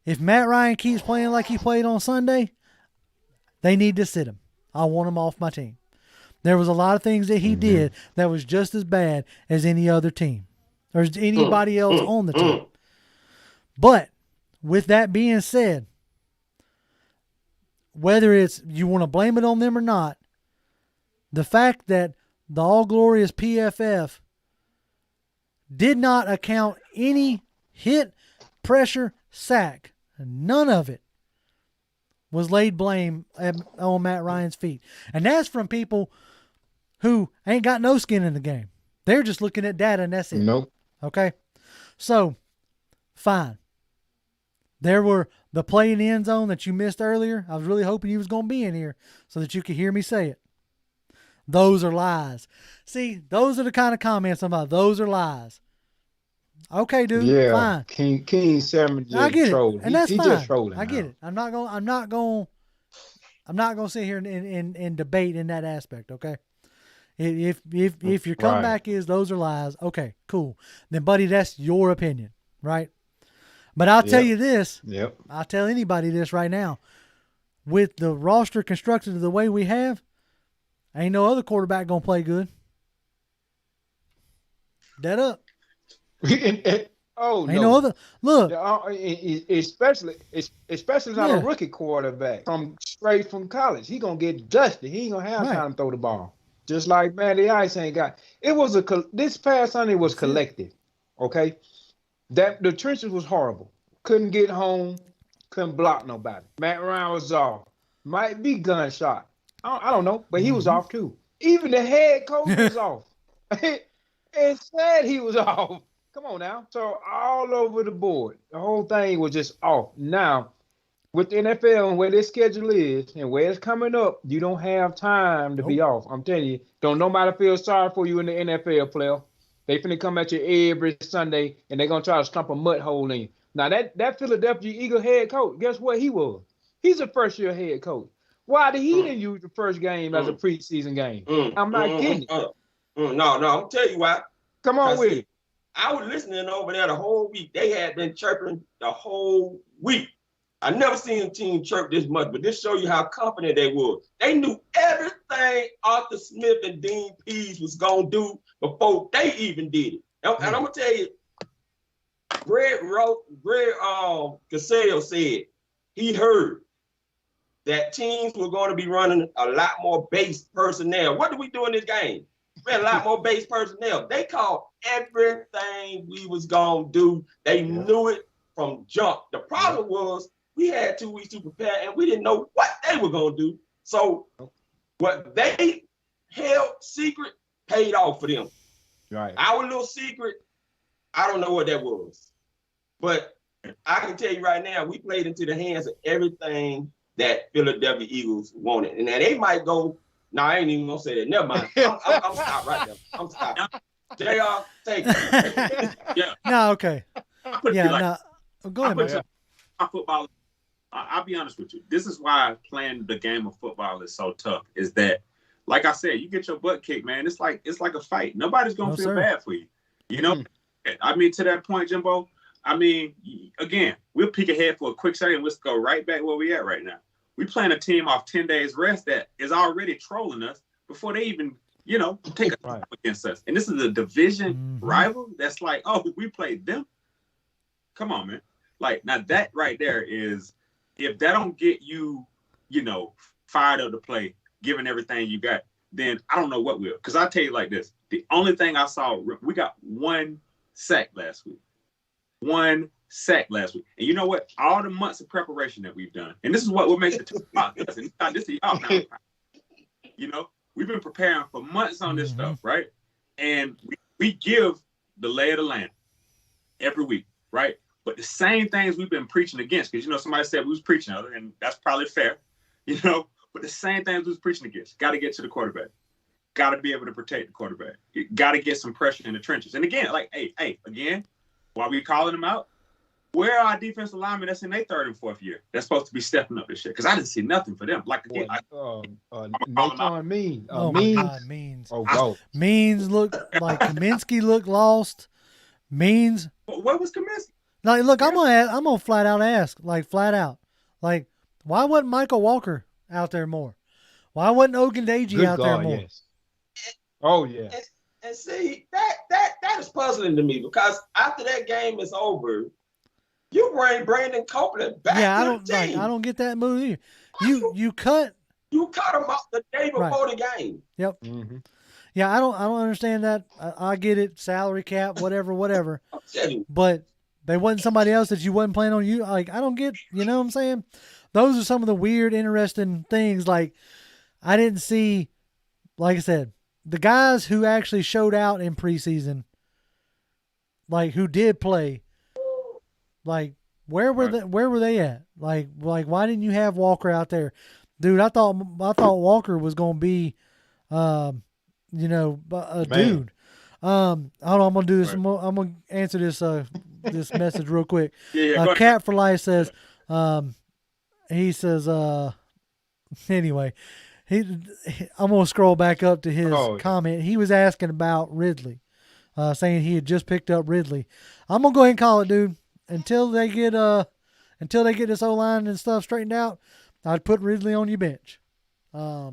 B: If Matt Ryan keeps playing like he played on Sunday, they need to sit him. I want him off my team. There was a lot of things that he did that was just as bad as any other team or as anybody else on the team. But with that being said, whether it's you want to blame it on them or not, the fact that the all-glorious PFF did not account any hit, pressure, sack, none of it was laid blame on Matt Ryan's feet. And that's from people who ain't got no skin in the game. They're just looking at data and that's it.
E: Nope.
B: Okay? So, fine. There were the play in the end zone that you missed earlier. I was really hoping you was going to be in here so that you could hear me say it. Those are lies. See, those are the kind of comments I'm about. Those are lies. Okay, dude.
E: Yeah,
B: fine.
E: King 7 just
B: I get
E: trolling.
B: it, and that's
E: he
B: fine.
E: Just trolling.
B: I get it. I'm not going to sit here and debate in that aspect. Okay. If your comeback is those are lies, okay, cool. Then, buddy, that's your opinion, right? But I'll tell you this.
E: Yep.
B: I'll tell anybody this right now. With the roster constructed the way we have, ain't no other quarterback gonna play good. Dead up.
E: Oh,
B: ain't no other. Look,
E: especially not a rookie quarterback straight from college. He gonna get dusted. He ain't gonna have time to throw the ball. Just like Matty Ice ain't got. It was this past Sunday was collective. Okay, that the trenches was horrible. Couldn't get home. Couldn't block nobody. Matt Ryan was off. Might be gunshot. I don't know, but he was off too. Even the head coach was off. And said he was off. Come on now. So all over the board, the whole thing was just off. Now, with the NFL and where their schedule is and where it's coming up, you don't have time to be off. I'm telling you, don't nobody feel sorry for you in the NFL, player. They finna come at you every Sunday and they're gonna try to stump a mud hole in you. Now that Philadelphia Eagle head coach, guess what he was? He's a first-year head coach. Why did he didn't use the first game as a preseason game? I'm not getting it.
D: No, I'll tell you why.
E: Come on with it.
D: I was listening over there the whole week. They had been chirping the whole week. I never seen a team chirp this much, but this show you how confident they were. They knew everything Arthur Smith and Dean Pease was going to do before they even did it. And I'm going to tell you, Greg Casale said he heard that teams were going to be running a lot more base personnel. What did we do in this game? We had a lot more base personnel. They called everything we was going to do. They knew it from jump. The problem was we had 2 weeks to prepare, and we didn't know what they were going to do. So what they held secret paid off for them.
E: Right.
D: Our little secret I don't know what that was. But I can tell you right now, we played into the hands of everything that Philadelphia Eagles wanted. And now they might go, no, I ain't even going to say that. Never mind. I'm stopped right there. I'm stopped. JR, take it.
C: Yeah.
B: No, okay. Yeah,
C: like,
B: no. Go ahead, man.
C: My football, I'll be honest with you. This is why playing the game of football is so tough. Is that, like I said, you get your butt kicked, man. It's like a fight. Nobody's gonna feel bad for you. You know. I mean, to that point, Jimbo. I mean, again, we'll peek ahead for a quick second and let's go right back where we at right now. We playing a team off 10 days rest that is already trolling us before they even, take a time against us. And this is a division rival that's like, oh, we played them. Come on, man. Like, now that right there is, if that don't get you, fired up to play, giving everything you got, then I don't know what will. Because I'll tell you like this. The only thing I saw, we got 1 sack last week. 1 sack last week. And you know what? All the months of preparation that we've done, and this is what makes it tough about us. And this is y'all now. We've been preparing for months on this stuff, right? And we give the lay of the land every week, right? But the same things we've been preaching against, because somebody said we was preaching other, and that's probably fair, but the same things we was preaching against. Got to get to the quarterback. Got to be able to protect the quarterback. Got to get some pressure in the trenches. And again, like, hey, again, while we calling them out, where are our defensive linemen that's in their 3rd and 4th year? That's supposed to be stepping up this year. Because I didn't see nothing for them. Like, again,
E: Means.
B: Means.
E: Oh, go.
B: Means look like Kaminsky looked lost. Means.
C: What was Kaminsky?
B: Like, look, I'm gonna flat out ask, like, why wasn't Michael Walker out there more? Why wasn't Ogundeji out there more?
E: Yes. Oh yeah.
D: And see, that is puzzling to me, because after that game is over, you bring Brandon Copeland back to the team.
B: I don't get that move either. You cut
D: him off the day before the game.
B: Yep. Mm-hmm. Yeah, I don't understand that. I get it, salary cap, whatever. But they wasn't somebody else that you wasn't planning on. You like, I don't get. You know what I'm saying? Those are some of the weird, interesting things. Like, I didn't see, like I said, the guys who actually showed out in preseason, like who did play, like where were they at? Like why didn't you have Walker out there, dude? I thought Walker was gonna be, a dude. Hold on, I'm gonna do this. I'm gonna answer this this message real quick. Cat for Life says, he says, anyway. I'm going to scroll back up to his comment. He was asking about Ridley, saying he had just picked up Ridley. I'm going to go ahead and call it, dude. Until they get this O-line and stuff straightened out, I'd put Ridley on your bench. I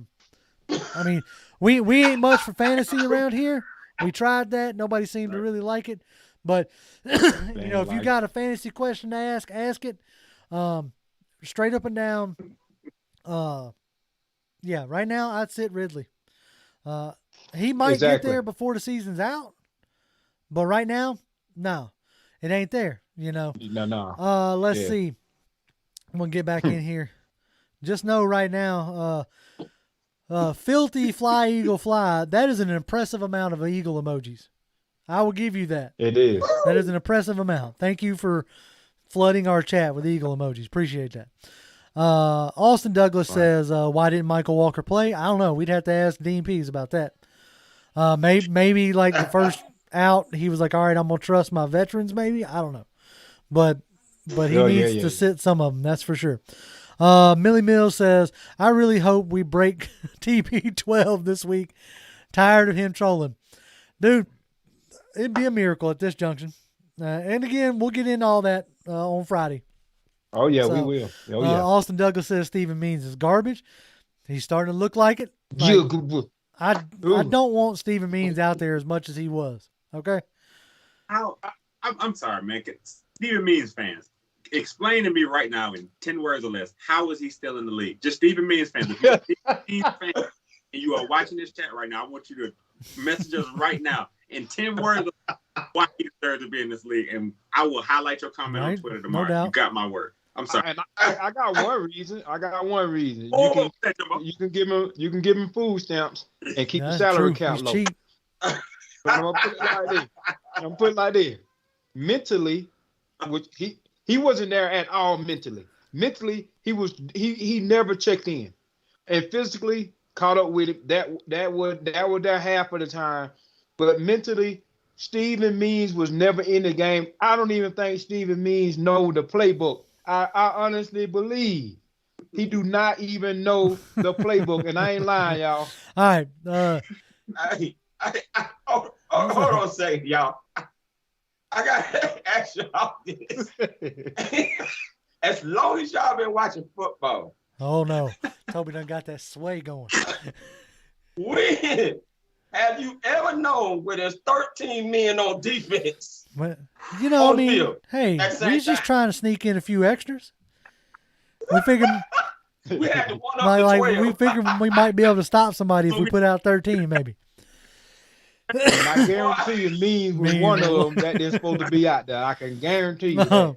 B: mean, we ain't much for fantasy around here. We tried that. Nobody seemed to really like it. But, if you got a fantasy question to ask it. Straight up and down. Yeah, right now I'd sit Ridley. He might get there before the season's out, but right now, no, it ain't there. No. Let's see. I'm gonna get back in here. Just know right now, filthy fly eagle fly. That is an impressive amount of eagle emojis. I will give you that.
E: It is.
B: That is an impressive amount. Thank you for flooding our chat with eagle emojis. Appreciate that. Austin Douglas says, why didn't Michael Walker play? I don't know. We'd have to ask Dean Pease about that. Maybe like the first out, he was like, all right, I'm going to trust my veterans maybe. I don't know. But he needs to sit some of them. That's for sure. Millie Mills says, I really hope we break TP12 this week. Tired of him trolling. Dude, it'd be a miracle at this junction. And again, we'll get into all that on Friday.
E: Oh, yeah, we will. Oh, yeah.
B: Austin Douglas says Steven Means is garbage. He's starting to look like it. I don't want Steven Means out there as much as he was. Okay?
C: I'm sorry, man. Steven Means fans, explain to me right now in 10 words or less, how is he still in the league? Just Steven Means fans. If you're a Steven Means fan and you are watching this chat right now, I want you to message us right now in 10 words why he deserves to be in this league. And I will highlight your comment on Twitter tomorrow.
B: No doubt.
C: You got my word. I'm sorry.
E: I got one reason. You can give him food stamps and keep the salary cap low.
B: Cheap.
E: I'm gonna put it like this. mentally, which he wasn't there at all mentally. Mentally, he never checked in, and physically caught up with it. That was there half of the time, but mentally, Stephen Means was never in the game. I don't even think Stephen Means know the playbook. I honestly believe he do not even know the playbook, and I ain't lying, y'all.
B: All right.
D: Hold on a second, y'all. I got to ask y'all this. As long as y'all been watching football.
B: Oh, no. Toby done got that sway going.
D: When have you ever known where there's 13 men on defense?
B: Well, you know, I mean,
D: field,
B: hey, we just trying to sneak in a few extras. We figured,
D: we had to one up
B: like
D: the 12.
B: we figured we might be able to stop somebody if we put out 13, maybe.
E: And I guarantee you, Means was one of them that they're supposed to be out there. I can guarantee you that.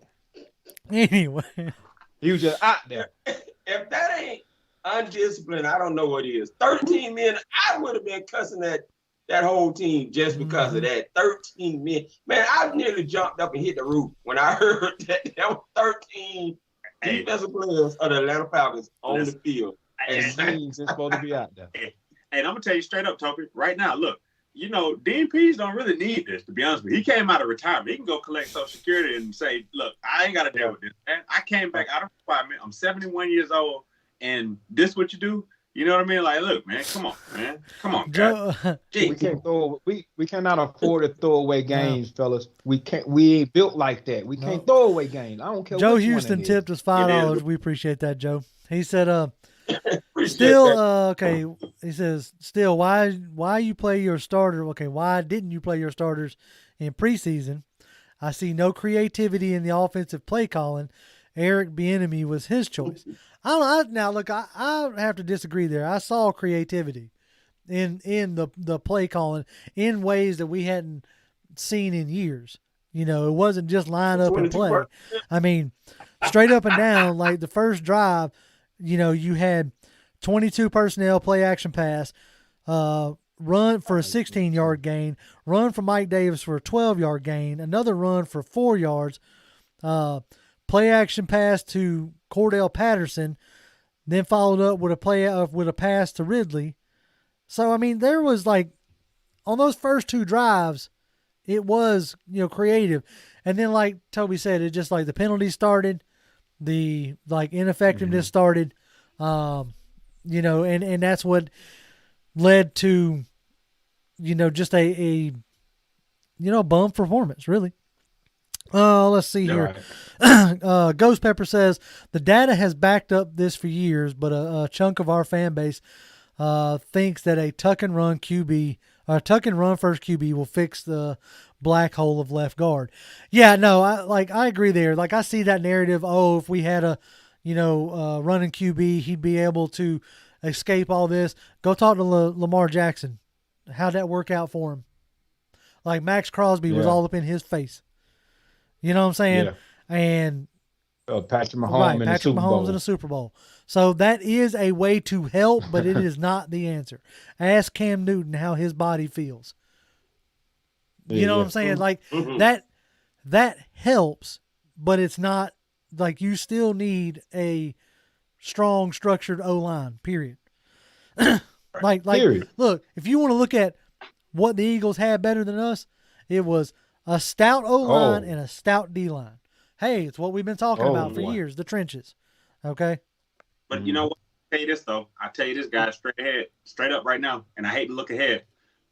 B: Anyway.
E: He was just out there.
D: If that ain't undisciplined, I don't know what is. 13 men, I would have been cussing that whole team just because of that. 13 men. Man, I nearly jumped up and hit the roof when I heard that there were 13 defensive players of the Atlanta Falcons on the field.
E: And Means is supposed to be out there.
C: And I'm going to tell you straight up, Toby, right now, look, you know, Dean Pease don't really need this, to be honest with you. He came out of retirement. He can go collect Social Security and say, look, I ain't got to deal with this. And I came back out of retirement. I'm 71 years old, and this what you do? You know what I mean? Like, look, man, come on, man. Come on,
B: Joe,
E: we can't we cannot afford to throw away games, fellas. We ain't built like that. We can't throw away games. I don't care.
B: Joe
E: which
B: Houston
E: one
B: tipped us $5. We appreciate that, Joe. He said, still, okay. He says, still, why you play your starter? Okay, why didn't you play your starters in preseason? I see no creativity in the offensive play calling. Eric Bieniemy was his choice. Now look, I have to disagree there. I saw creativity in the play calling in ways that we hadn't seen in years. You know, it wasn't just line up and play. I mean, straight up and down, like the first drive, you know, you had 22 personnel play action pass, run for a 16-yard gain, run from Mike Davis for a 12-yard gain, another run for 4 yards, play action pass to Cordell Patterson, then followed up with a pass to Ridley. So I mean, there was like on those first two drives, it was, you know, creative, and then like Toby said, it just like the penalties started, the like ineffectiveness started, you know, and that's what led to, you know, just a bum performance, really. Let's see here. Right. Ghost Pepper says the data has backed up this for years, but a chunk of our fan base thinks that a tuck and run first QB will fix the black hole of left guard. Yeah, no, I agree there. Like I see that narrative. Oh, if we had a, you know, running QB, he'd be able to escape all this. Go talk to Lamar Jackson. How'd that work out for him? Like Max Crosby was all up in his face. You know what I'm saying? Yeah. And
E: Patrick Mahomes
B: in the Super Bowl. So that is a way to help, but it is not the answer. Ask Cam Newton how his body feels. You know what I'm saying? Like that helps, but it's not like you still need a strong, structured O-line, period. Period. Look, if you want to look at what the Eagles had better than us, it was a stout O-line and a stout D-line. Hey, it's what we've been talking about for years, the trenches. Okay?
C: But you know what? I'll tell you this, though. I'll tell you this, guys, straight up right now, and I hate to look ahead,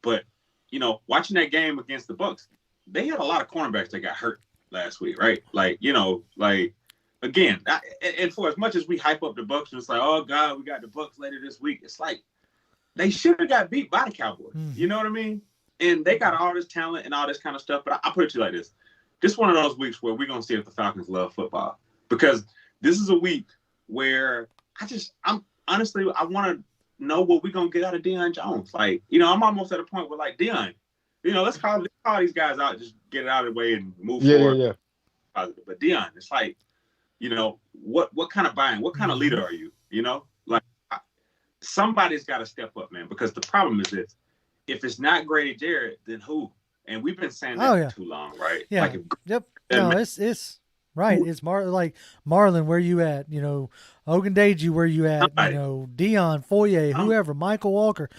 C: but, you know, watching that game against the Bucs, they had a lot of cornerbacks that got hurt last week, right? Like, you know, like, again, and for as much as we hype up the Bucs, and it's like, oh, God, we got the Bucs later this week, it's like they should have got beat by the Cowboys. You know what I mean? And they got all this talent and all this kind of stuff. But I'll put it to you like this. This is one of those weeks where we're going to see if the Falcons love football. Because this is a week where I want to know what we're going to get out of Deion Jones. Like, you know, I'm almost at a point where, like, Deion, you know, let's call these guys out, just get it out of the way and move forward. Yeah. But Deion, it's like, you know, what kind of buy-in, what kind of leader are you? You know? Like, somebody's got to step up, man. Because the problem is this. If it's not Grady Jarrett, then who? And we've been saying that for too long, right?
B: Yeah.
C: Like
B: Yep. No, it's right. It's Marlon, where you at? You know, Ogundeji, where you at?
C: Right.
B: You know, Dion, Foye, whoever, Michael Walker.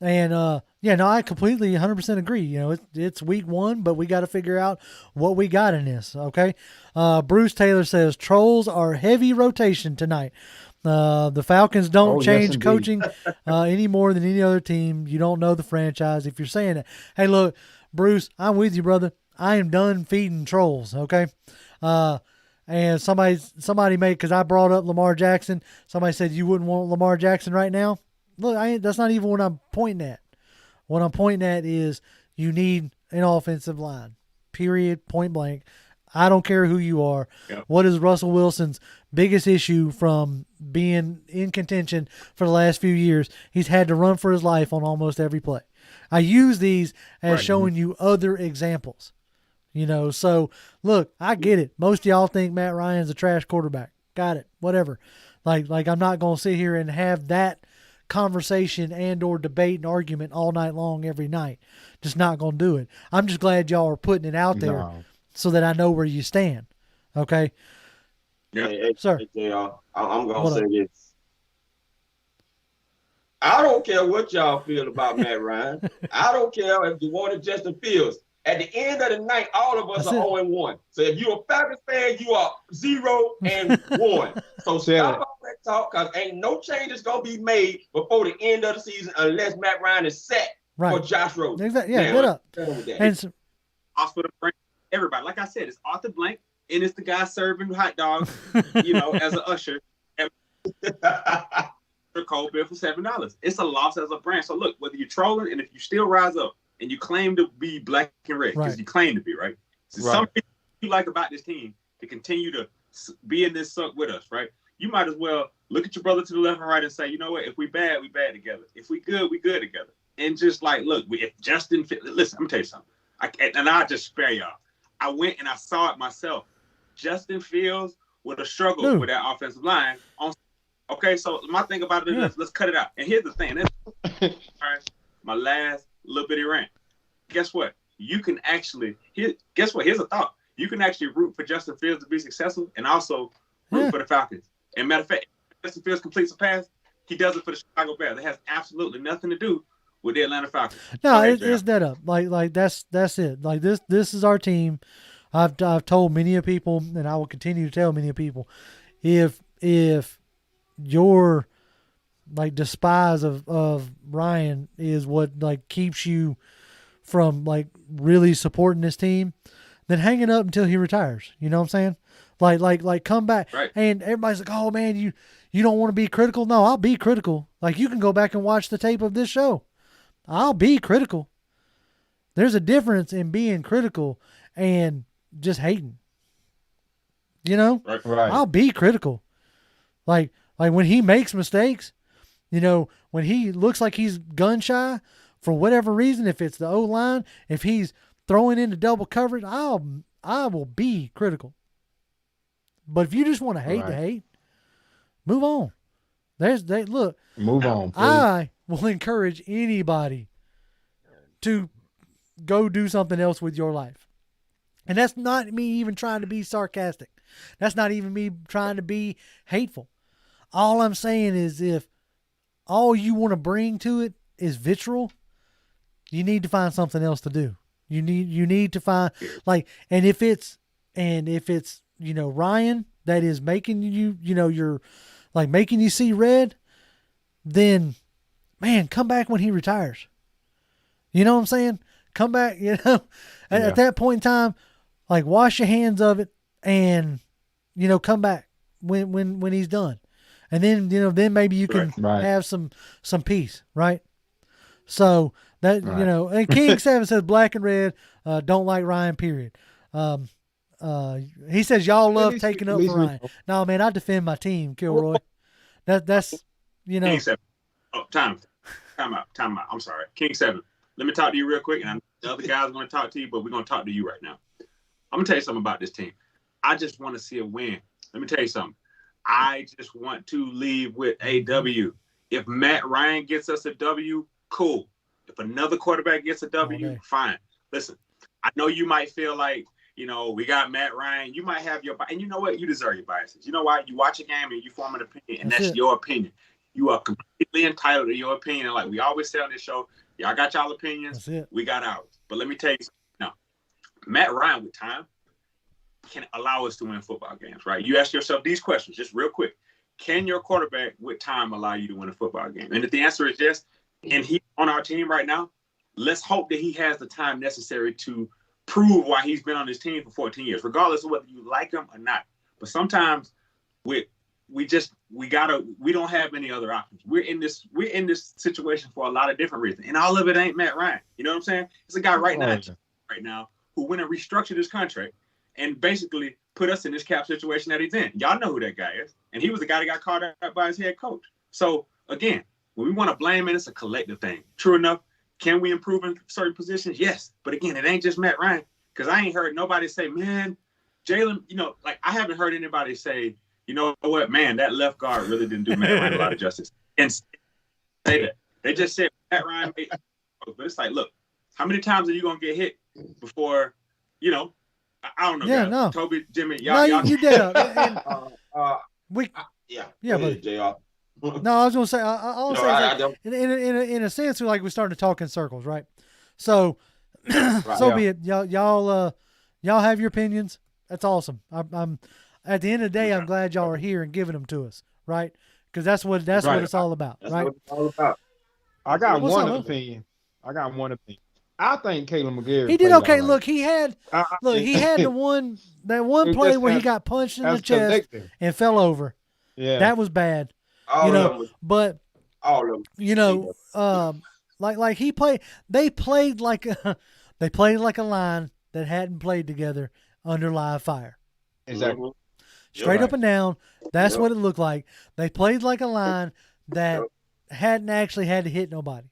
B: And yeah, no, I completely 100% agree. You know, it's week 1, but we got to figure out what we got in this. Okay. Bruce Taylor says trolls are heavy rotation tonight. The Falcons don't change coaching any more than any other team. You don't know the franchise if you're saying it. Hey, look, Bruce, I'm with you, brother. I am done feeding trolls. Okay. And somebody made, because I brought up Lamar Jackson. Somebody said you wouldn't want Lamar Jackson right now. Look, that's not even what I'm pointing at. What I'm pointing at is you need an offensive line, period, point blank. I don't care who you are. Yep. What is Russell Wilson's biggest issue from being in contention for the last few years? He's had to run for his life on almost every play. I use these as showing you other examples. You know, so look, I get it. Most of y'all think Matt Ryan's a trash quarterback. Got it. Whatever. Like I'm not going to sit here and have that conversation and or debate and argument all night long every night. Just not going to do it. I'm just glad y'all are putting it out there so that I know where you stand. Okay?
D: Yeah, hey,
B: sir.
D: Hey, I'm going to say this. I don't care what y'all feel about Matt Ryan. I don't care if you wanted Justin Fields. At the end of the night, all of us are 0-1. So if you're a Falcons fan, you are 0-1. So stop all that talk, because ain't no changes going to be made before the end of the season unless Matt Ryan is set for Josh Rosen.
B: Exactly. Yeah, get up.
C: And also the brand, everybody, like I said, it's Arthur Blank, and it's the guy serving hot dogs, you know, as an usher. Cold beer for $7. It's a loss as a brand. So look, whether you're trolling and if you still rise up, and you claim to be black and red, because you claim to be, right? So something you like about this team to continue to be in this suck with us, right? You might as well look at your brother to the left and right and say, you know what? If we bad, we bad together. If we good, we good together. And just like, look, if Justin, listen, I'm gonna tell you something. And I'll just spare y'all. I went and I saw it myself. Justin Fields would have struggled with that offensive line. Okay, so my thing about it is let's cut it out. And here's the thing. All right, my last little bitty rant. Guess what? You can actually guess what? Here's a thought. You can actually root for Justin Fields to be successful and also root for the Falcons. And matter of fact, if Justin Fields completes a pass, he does it for the Chicago Bears. It has absolutely nothing to do with the Atlanta Falcons.
B: No, it's that up. Like that's it. Like this is our team. I've told many of people, and I will continue to tell many of people, if your like despise of Ryan is what like keeps you from like really supporting this team, then hang it up until he retires. You know what I'm saying? Like come back.
C: Right.
B: And everybody's like, oh man, you don't want to be critical. No, I'll be critical. Like you can go back and watch the tape of this show. I'll be critical. There's a difference in being critical and just hating. You know?
E: Right.
B: I'll be critical. Like when he makes mistakes, you know, when he looks like he's gun shy for whatever reason, if it's the O-line, if he's throwing into double coverage, I will be critical. But if you just want to hate to hate, move on. Look.
E: Move on. Please.
B: I will encourage anybody to go do something else with your life. And that's not me even trying to be sarcastic. That's not even me trying to be hateful. All I'm saying is if all you want to bring to it is vitriol, you need to find something else to do. You need to find and if it's you know Ryan that is making you you're like making you see red, then man, come back when he retires. You know what I'm saying? Come back, you know. At that point in time, like wash your hands of it and come back when he's done. And then then maybe you can have some peace, right? So that and King 7 says black and red don't like Ryan, period. He says y'all love taking up for Ryan. No, man, I defend my team, Kilroy. That's
C: King 7. Oh, time out. I'm sorry. King 7. Let me talk to you real quick, and the other guys want to talk to you, but we're going to talk to you right now. I'm going to tell you something about this team. I just want to see a win. Let me tell you something. I just want to leave with a W. If Matt Ryan gets us a W, cool. If another quarterback gets a W, fine. Listen, I know you might feel like, we got Matt Ryan. You might have and you know what? You deserve your biases. You know why? You watch a game and you form an opinion, and that's your opinion. You are completely entitled to your opinion. And like we always say on this show, y'all got y'all opinions. We got ours. But let me tell you something. Now, Matt Ryan with time can allow us to win football games, right? You ask yourself these questions just real quick. Can your quarterback with time allow you to win a football game? And if the answer is yes, and he's on our team right now, let's hope that he has the time necessary to prove why he's been on this team for 14 years, regardless of whether you like him or not. But sometimes we don't have any other options. We're in this situation for a lot of different reasons. And all of it ain't Matt Ryan. You know what I'm saying? It's a guy right now who went and restructured his contract and basically put us in this cap situation that he's in. Y'all know who that guy is. And he was the guy that got caught out by his head coach. So again, when we want to blame it, it's a collective thing. True enough, can we improve in certain positions? Yes. But again, it ain't just Matt Ryan. Because I ain't heard nobody say, man, Jalen, I haven't heard anybody say, you know what, man, that left guard really didn't do Matt Ryan a lot of justice. And say that. They just said Matt Ryan made, but it's like, look, how many times are you going to get hit before, I don't know.
B: Yeah,
C: guys.
B: No.
C: Toby, Jimmy, y'all.
B: You did.
D: But JR.
B: No, I was going to say, I'll say in a sense, like we're starting to talk in circles, right? So, be it. Y'all have your opinions. That's awesome. I'm at the end of the day, I'm glad y'all are here and giving them to us, right? Because that's what it's all about, right?
D: What it's all about.
E: I got one opinion. I think Caleb McGarry.
B: He did okay. Right. Look, he had the one play where he got punched in the chest and fell over.
E: Yeah,
B: that was bad. But
D: all of them.
B: Like he played. They played like a line that hadn't played together under live fire.
E: Exactly.
B: Straight up and down. That's what it looked like. They played like a line that hadn't actually had to hit nobody.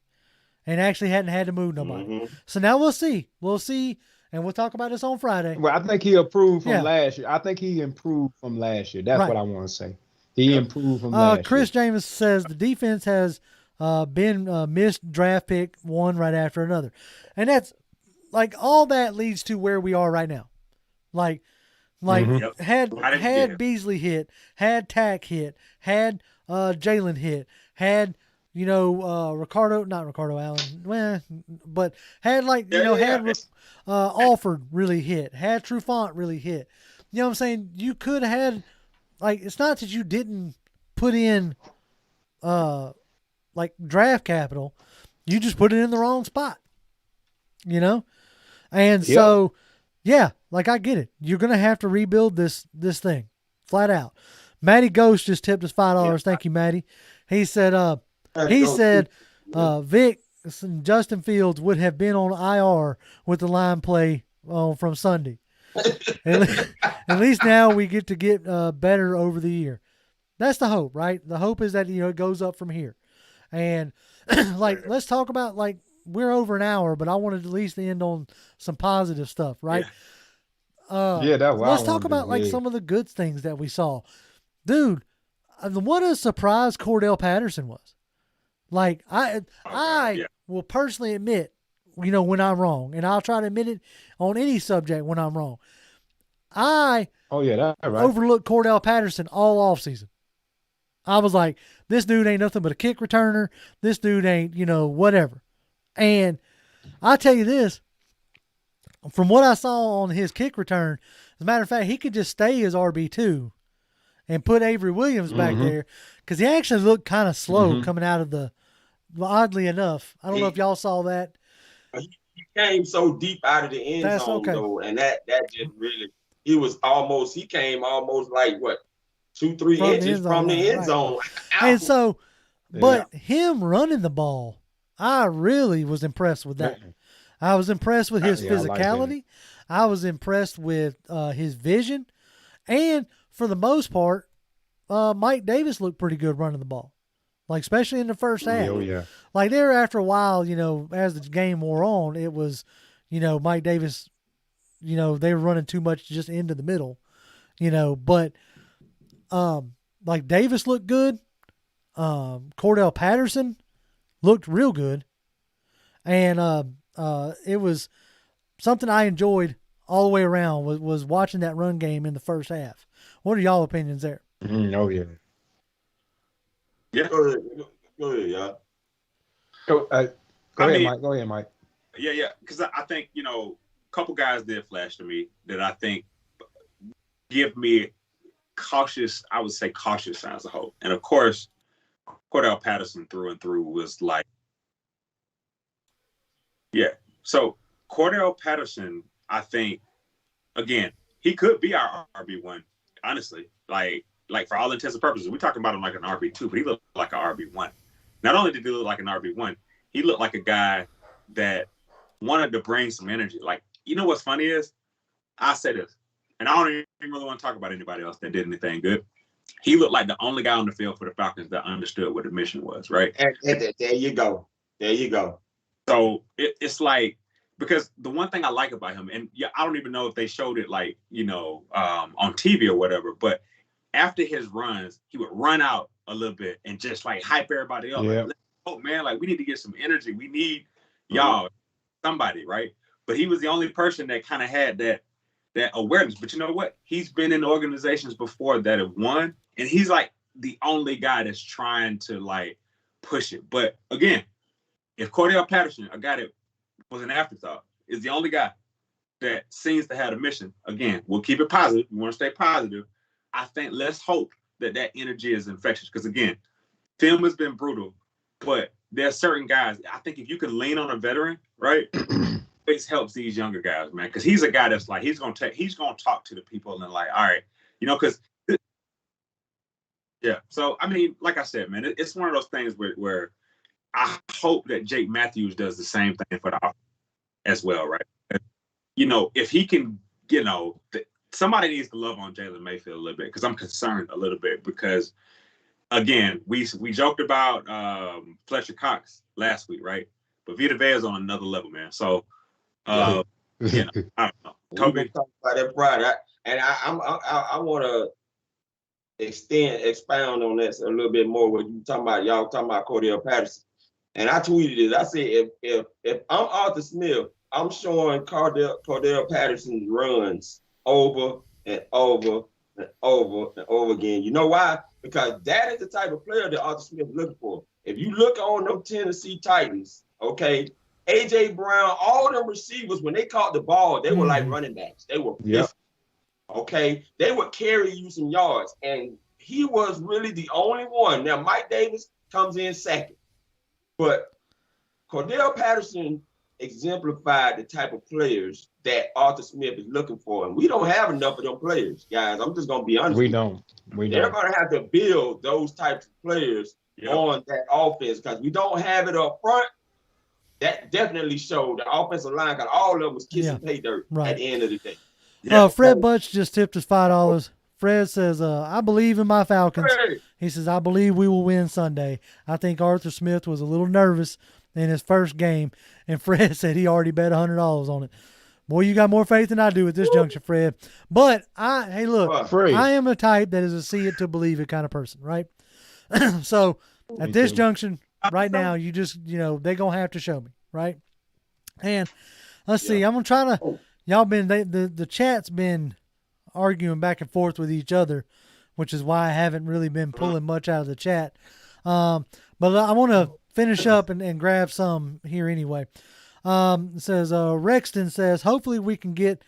B: And actually hadn't had to move nobody. Mm-hmm. So now we'll see. And we'll talk about this on Friday.
E: Well, I think he improved from last year. I think he improved from last year. That's what I want to say. He improved from last year.
B: Chris James says the defense has been missed draft pick one right after another. And that's like all that leads to where we are right now. Had Beasley hit, had Tack hit, had Jalen hit, had not Ricardo Allen, but had Alford really hit, had Trufant really hit. You know what I'm saying? You could have had, it's not that you didn't put in, draft capital, you just put it in the wrong spot, And so, I get it. You're going to have to rebuild this thing, flat out. Matty Ghost just tipped us $5. Thank you, Matty. He said, Vic and Justin Fields would have been on IR with the line play from Sunday. At least now we get to get better over the year. That's the hope, right? The hope is that it goes up from here. And let's talk about we're over an hour, but I wanted to at least end on some positive stuff, right?
E: Let's
B: talk about some of the good things that we saw, dude. What a surprise Cordell Patterson was. I will personally admit, when I'm wrong, and I'll try to admit it on any subject when I'm wrong. I overlooked Cordell Patterson all offseason. I was like, this dude ain't nothing but a kick returner. This dude ain't, whatever. And I'll tell you this, from what I saw on his kick return, as a matter of fact, he could just stay as RB2 and put Avery Williams back there because he actually looked kind of slow coming out of the, oddly enough. I don't know if y'all saw that.
D: He came so deep out of the end zone, though, and that just really, he came almost 2-3 inches from the end zone.
B: And so, but him running the ball, I really was impressed with that. I was impressed with his physicality. I was impressed with his vision. And for the most part, Mike Davis looked pretty good running the ball, especially in the first half. There after a while, as the game wore on, it was, Mike Davis, they were running too much just into the middle, but Davis looked good. Cordell Patterson looked real good. And it was something I enjoyed all the way around was watching that run game in the first half. What are y'all opinions there?
E: Oh yeah.
C: Yeah.
D: Go ahead, y'all.
E: Go ahead, Mike. Go ahead, Mike.
C: Yeah. Because I think, a couple guys did flash to me that I think give me cautious signs of hope. And of course, Cordell Patterson through and through was like, yeah. So Cordell Patterson, I think, again, he could be our RB1, honestly. Like for all intents and purposes, we're talking about him like an RB2, but he looked like an RB1. Not only did he look like an RB1, he looked like a guy that wanted to bring some energy. Like, what's funny is, I say this, and I don't even really want to talk about anybody else that did anything good. He looked like the only guy on the field for the Falcons that understood what the mission was, right?
D: And there you go. There you go.
C: So it's like, because the one thing I like about him, and I don't even know if they showed it like, on TV or whatever, but after his runs, he would run out a little bit and just like hype everybody up.
E: Yeah.
C: Like, oh man, like we need to get some energy. We need y'all, somebody, right? But he was the only person that kind of had that awareness. But you know what? He's been in organizations before that have won, and he's like the only guy that's trying to like push it. But again, if Cordell Patterson, a guy that was an afterthought, is the only guy that seems to have a mission, again, we'll keep it positive. We want to stay positive. I think let's hope that energy is infectious. Because again, film has been brutal, but there are certain guys. I think if you can lean on a veteran, right, it helps these younger guys, man. Because he's a guy that's like he's gonna talk to the people and like, all right, because yeah. So I mean, like I said, man, it's one of those things where I hope that Jake Matthews does the same thing for the offense as well, right? If he can, somebody needs to love on Jalen Mayfield a little bit, because I'm concerned a little bit, because again, we joked about Fletcher Cox last week, right? But Vita Vea is on another level, man. So I don't know. Toby,
D: talk about that Friday, I want to expound on this a little bit more. What you talking about? Y'all talking about Cordell Patterson, and I tweeted it. I said if I'm Arthur Smith, I'm showing Cordell Patterson's runs over and over and over and over again. You know why? Because that is the type of player that Arthur Smith is looking for. If you look on them Tennessee Titans, okay, A.J. Brown, all them receivers, when they caught the ball, they were like running backs. They were pissed. Okay? They would carry you some yards, and he was really the only one. Now, Mike Davis comes in second, but Cordell Patterson exemplified the type of players that Arthur Smith is looking for, and we don't have enough of them players, guys. I'm just gonna be honest.
E: We don't.
D: They're gonna have to build those types of players on that offense, because we don't have it up front. That definitely showed the offensive line, because all of them was kissing pay dirt at the end of the day.
B: Fred Butch just tipped us $5. Fred says, I believe in my Falcons. He says, I believe we will win Sunday. I think Arthur Smith was a little nervous in his first game, and Fred said he already bet $100 on it. Boy, you got more faith than I do at this juncture, Fred. But hey, look, I am a type that is a see it to believe it kind of person, right? So at this junction right now, you just, they're going to have to show me, right? And let's see, I'm going to try to, y'all been, the chat's been arguing back and forth with each other, which is why I haven't really been pulling much out of the chat. But I want to finish up and grab some here anyway. It says, Rexton says, hopefully we can get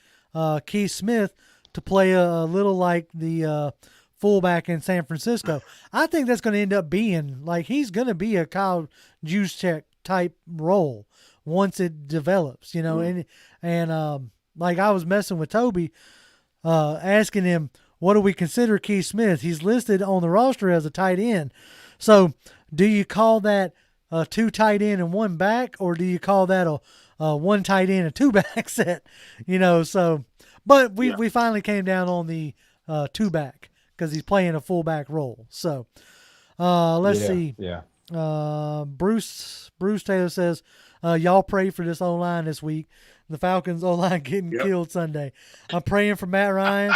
B: Keith Smith to play a little like the fullback in San Francisco. I think that's going to end up being, like, he's going to be a Kyle Juszczyk type role once it develops, and like I was messing with Toby, asking him, what do we consider Keith Smith? He's listed on the roster as a tight end. So do you call that two tight end and one back, or do you call that a one tight end and two back set? So, but we finally came down on the two back because he's playing a fullback role. So, let's see. Yeah. Bruce Taylor says, y'all pray for this O-line this week. The Falcons O-line getting killed Sunday. I'm praying for Matt Ryan.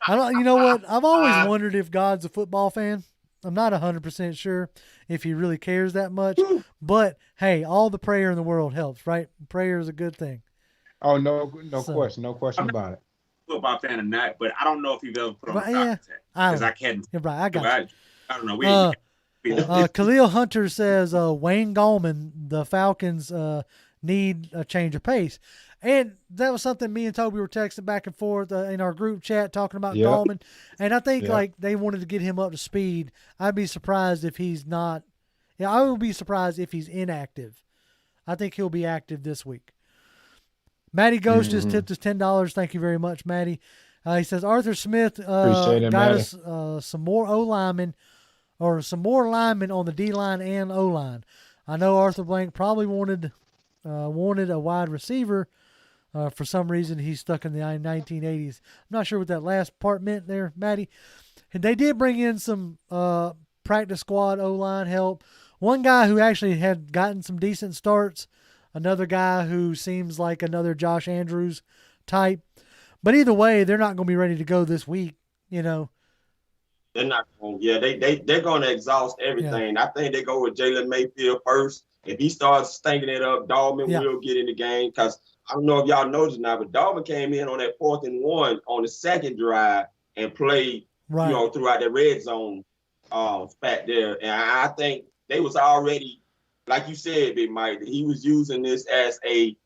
B: You know what? I've always wondered if God's a football fan. I'm not 100% sure if he really cares that much, but hey, all the prayer in the world helps, right? Prayer is a good thing.
E: Oh no, no
B: So-
E: question, no question about it.
C: Football fan or not, but I don't know if you've ever put on
B: Right,
C: a
B: yeah.
C: doctor tag because I can't.
B: You're right. I got you.
C: I don't know.
B: Khalil Hunter says Wayne Gallman, the Falcons need a change of pace. And that was something me and Toby were texting back and forth in our group chat talking about
E: Yep.
B: Gallman. And I think
E: Yep.
B: like they wanted to get him up to speed. I'd be surprised if he's not. Yeah, I would be surprised if he's inactive. I think he'll be active this week. Matty Ghost just tipped us $10. Thank you very much, Matty. He says Arthur Smith
E: Appreciate it,
B: got
E: Matty.
B: us some more O-linemen or some more linemen on the D-line and O-line. I know Arthur Blank probably wanted a wide receiver. For some reason, he's stuck in the 1980s. I'm not sure what that last part meant there, Matty. And they did bring in some practice squad O-line help. One guy who actually had gotten some decent starts. Another guy who seems like another Josh Andrews type. But either way, they're not going to be ready to go this week, you know.
D: They're not going. Yeah, they're going to exhaust everything. I think they go with Jalen Mayfield first. If he starts stinking it up, Dalman will get in the game. Because I don't know if y'all noticed now, but Dalman came in on that 4th and 1 on the second drive and played, throughout the red zone back there. And I think they was already, like you said, Big Mike, he was using this as a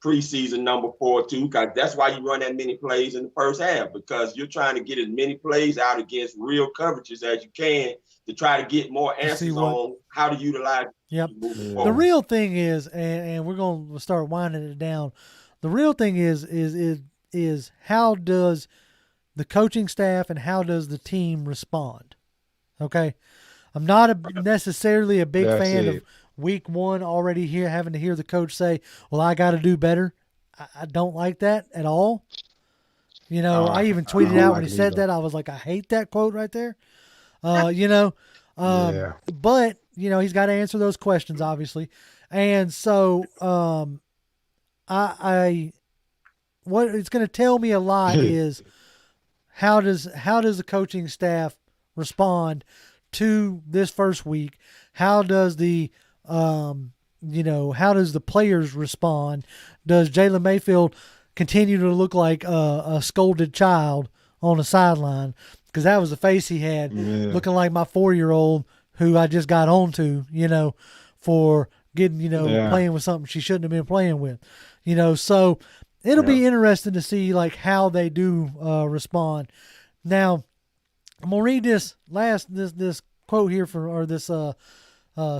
D: preseason number 4 too, because that's why you run that many plays in the first half, because you're trying to get as many plays out against real coverages as you can to try to get more answers on how to utilize.
B: Yep. The real thing is, and we're going to start winding it down. The real thing is how does the coaching staff and how does the team respond? Okay. I'm not necessarily a big fan of week 1 already having to hear the coach say, well, I got to do better. I don't like that at all. You know, I even tweeted out when he said that. I was like, I hate that quote right there. But, you know, he's got to answer those questions, obviously. And so what it's going to tell me a lot is how does the coaching staff respond to this first week? How does the players respond? Does Jalen Mayfield continue to look like a scolded child on the sideline? Because that was the face he had, looking like my 4-year-old who I just got onto, for getting, playing with something she shouldn't have been playing with, So it'll be interesting to see like how they do respond. Now, I'm gonna read this quote here this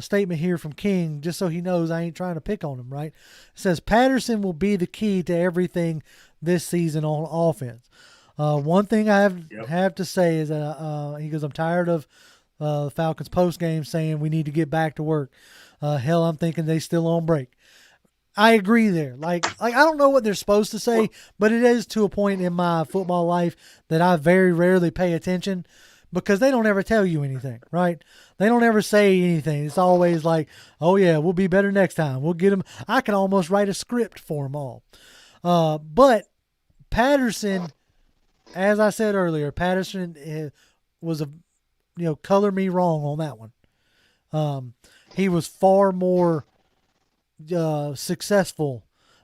B: statement here from King, just so he knows I ain't trying to pick on him. Right? It says Patterson will be the key to everything this season on offense. One thing I have to say is that he goes, I'm tired of the Falcons post game saying we need to get back to work. Hell, I'm thinking they still on break. I agree there. Like I don't know what they're supposed to say, but it is to a point in my football life that I very rarely pay attention because they don't ever tell you anything, right? They don't ever say anything. It's always like, oh yeah, we'll be better next time. We'll get them. I can almost write a script for them all. But Patterson, as I said earlier, Patterson was color me wrong on that one. He was far more successful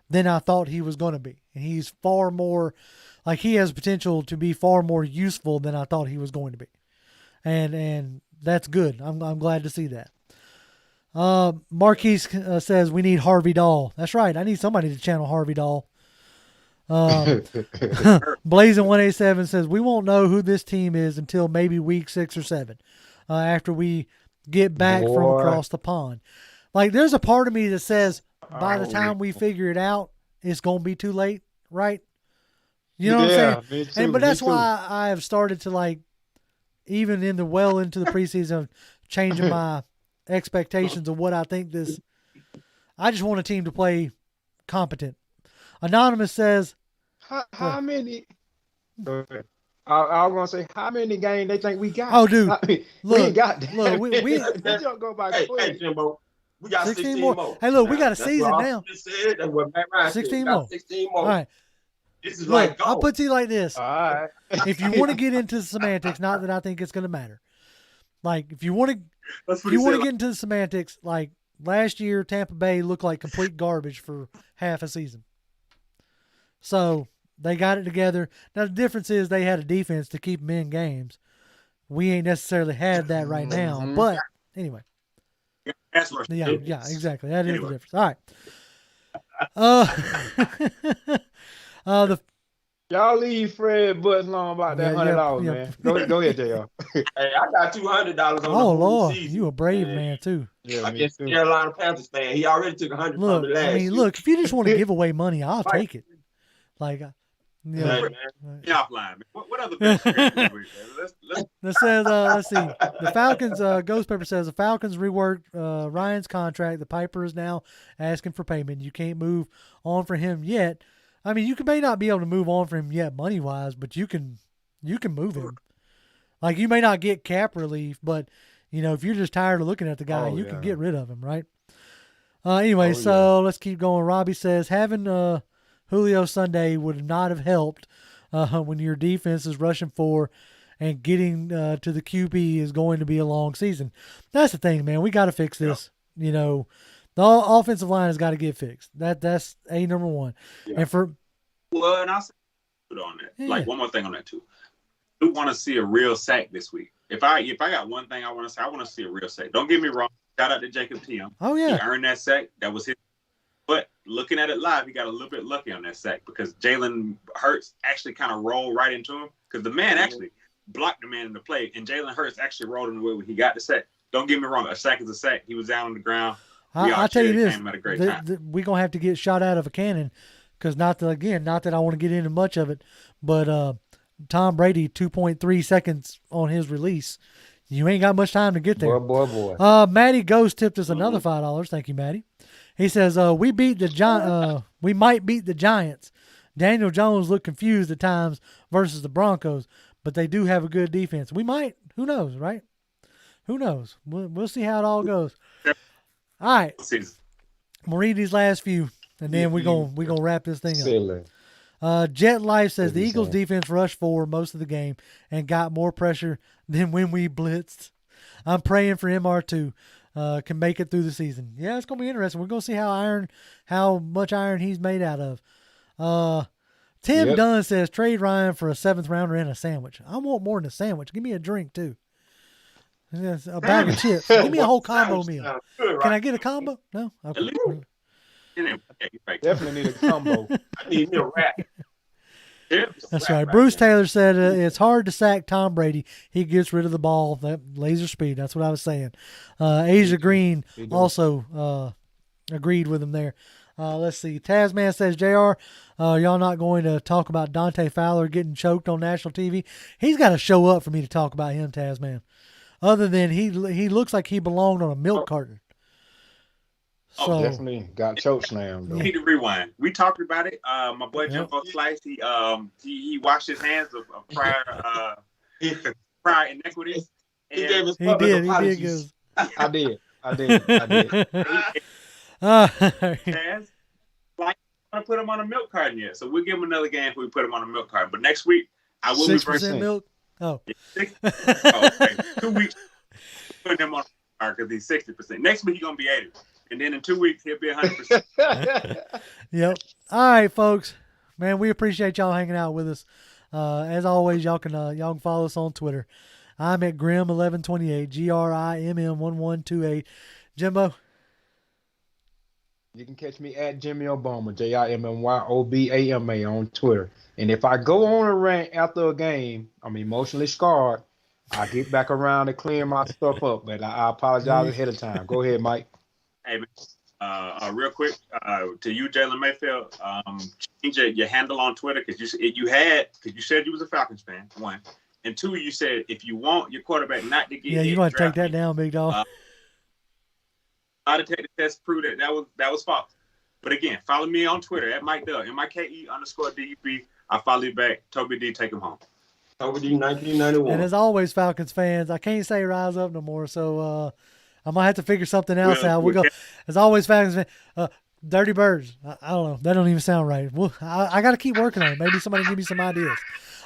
B: than I thought he was going to be. And he's far more, like he has potential to be far more useful than I thought he was going to be. And that's good. I'm glad to see that. Marquise says we need Harvey Dahl. That's right. I need somebody to channel Harvey Dahl. Blazing187 says we won't know who this team is until maybe week 6 or 7 after we get back from across the pond. Like there's a part of me that says by the time we figure it out, it's going to be too late, right? You know what I'm saying? But that's why I have started to like, even into the preseason, changing my expectations of what I think this. I just want a team to play competent. Anonymous says,
E: "How many?" I was gonna say, how many games they think we got?
B: Oh, dude,
E: we ain't got that.
B: Look, we
E: don't go by.
D: Hey, Jimbo, we got 16 more.
B: Hey, look, we got a season now.
D: That's what Matt Ryan
B: 16 more.
D: 16 more.
B: All right.
D: This is
B: look,
D: like
B: I'll put it to you like this.
E: All right.
B: If you want to get into the semantics, not that I think it's going to matter. Like, if you want to get into the semantics, like last year, Tampa Bay looked like complete garbage for half a season. So they got it together. Now the difference is they had a defense to keep them in games. We ain't necessarily had that right now. But anyway.
C: That's what
B: Yeah, exactly. That is the difference. All right.
E: Y'all leave Fred Butts alone about that $100, man. Go ahead, JR.
D: Hey, I got $200 on the whole
B: Lord,
D: season.
B: you a brave man too.
E: Yeah,
D: I guess Carolina Panthers fan. He already took 100 from me last year.
B: Look, if you just want to give away money, I'll take it. Like,
C: offline. Man. What other bets you got this week, man?
B: That says, let's see. The Falcons, Ghost Pepper says, the Falcons reworked Ryan's contract. The Piper is now asking for payment. You can't move on for him yet. I mean, you may not be able to move on for him yet money-wise, but you can move him. Like, you may not get cap relief, but, if you're just tired of looking at the guy, you can get rid of him, right? Anyway, let's keep going. Robbie says, having Julio Sunday would not have helped when your defense is rushing for and getting to the QB is going to be a long season. That's the thing, man. We got to fix this. The offensive line has got to get fixed. That's number one.
C: Yeah.
B: And
C: I'll say on that. Yeah. Like one more thing on that too. I do want to see a real sack this week. If I got one thing I want to say, I want to see a real sack. Don't get me wrong. Shout out to Jacob Tim.
B: Oh yeah,
C: he earned that sack. That was his. But looking at it live, he got a little bit lucky on that sack because Jalen Hurts actually kind of rolled right into him because the man actually blocked the man in the play, and Jalen Hurts actually rolled in the way when he got the sack. Don't get me wrong, a sack is a sack. He was down on the ground.
B: I'll tell you this: we're gonna have to get shot out of a cannon because not that I want to get into much of it, but Tom Brady 2.3 seconds on his release. You ain't got much time to get there.
E: Boy.
B: Matty Ghost tipped us another $5. Thank you, Matty. He says, we might beat the Giants. Daniel Jones looked confused at times versus the Broncos, but they do have a good defense. We might. Who knows, right? Who knows? We'll see how it all goes. All right. We'll read these last few, and then we're gonna wrap this thing up. Jet Life says the Eagles' defense rushed forward most of the game and got more pressure than when we blitzed. I'm praying for MR2 can make it through the season. Yeah, it's gonna be interesting. We're gonna see how much iron he's made out of. Tim Dunn says trade Ryan for a 7th rounder and a sandwich. I want more than a sandwich. Give me a drink too. A bag of chips. Give me a whole combo meal. Can I get a combo? No. Okay.
E: Definitely need a combo.
D: I need me a wrap.
B: That's right. Bruce Taylor said it's hard to sack Tom Brady. He gets rid of the ball. That laser speed. That's what I was saying. Asia Green also agreed with him there. Let's see. Tasman says, JR, y'all not going to talk about Dante Fowler getting choked on national TV? He's got to show up for me to talk about him, Tasman. Other than he looks like he belonged on a milk carton. So,
E: definitely got choke slammed.
C: We need to rewind. We talked about it. My boy Jimbo Slice, he washed his hands of prior inequities.
D: He gave his
E: apologies. I did.
C: Like, I put him on a milk carton yet, so we'll give him another game if we put him on a milk carton. But next week, I will be
B: 6% milk. Oh.
C: Okay. 2 weeks, put him on a carton because he's 60%. Next week, he's gonna be 80%. And then in 2 weeks, he'll be 100%.
B: Yep. All right, folks. Man, we appreciate y'all hanging out with us. As always, y'all can follow us on Twitter. I'm at Grim1128, GRIMM1128. Jimbo?
E: You can catch me at Jimmy Obama, JIMMYOBAMA on Twitter. And if I go on a rant after a game, I'm emotionally scarred. I get back around and clean my stuff up, but I apologize ahead of time. Go ahead, Mike.
C: Hey, real quick, to you, Jalen Mayfield, change your handle on Twitter because you said you was a Falcons fan, 1. And 2, you said if you want your quarterback not to get
B: you're going to take that down, big dog.
C: I had to take the test to prove that was false. But again, follow me on Twitter at Mike Dell, MIKE_DUB. I follow you back. Toby D, take him home.
D: Toby D, 1991.
B: And as always, Falcons fans, I can't say rise up no more, so I might have to figure something else out. We'll go. As always, Falcons fans, Dirty Birds. I don't know. That don't even sound right. I got to keep working on it. Maybe somebody give me some ideas.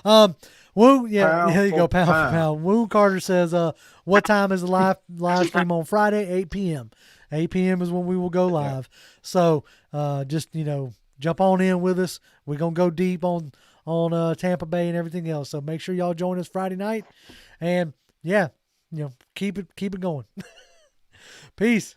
B: Here you go, pound for pound. Woon Carter says, what time is the live stream on Friday? 8 p.m. 8 p.m. is when we will go live. So just, jump on in with us. We're gonna go deep on Tampa Bay and everything else. So make sure y'all join us Friday night, and yeah, keep it going. Peace.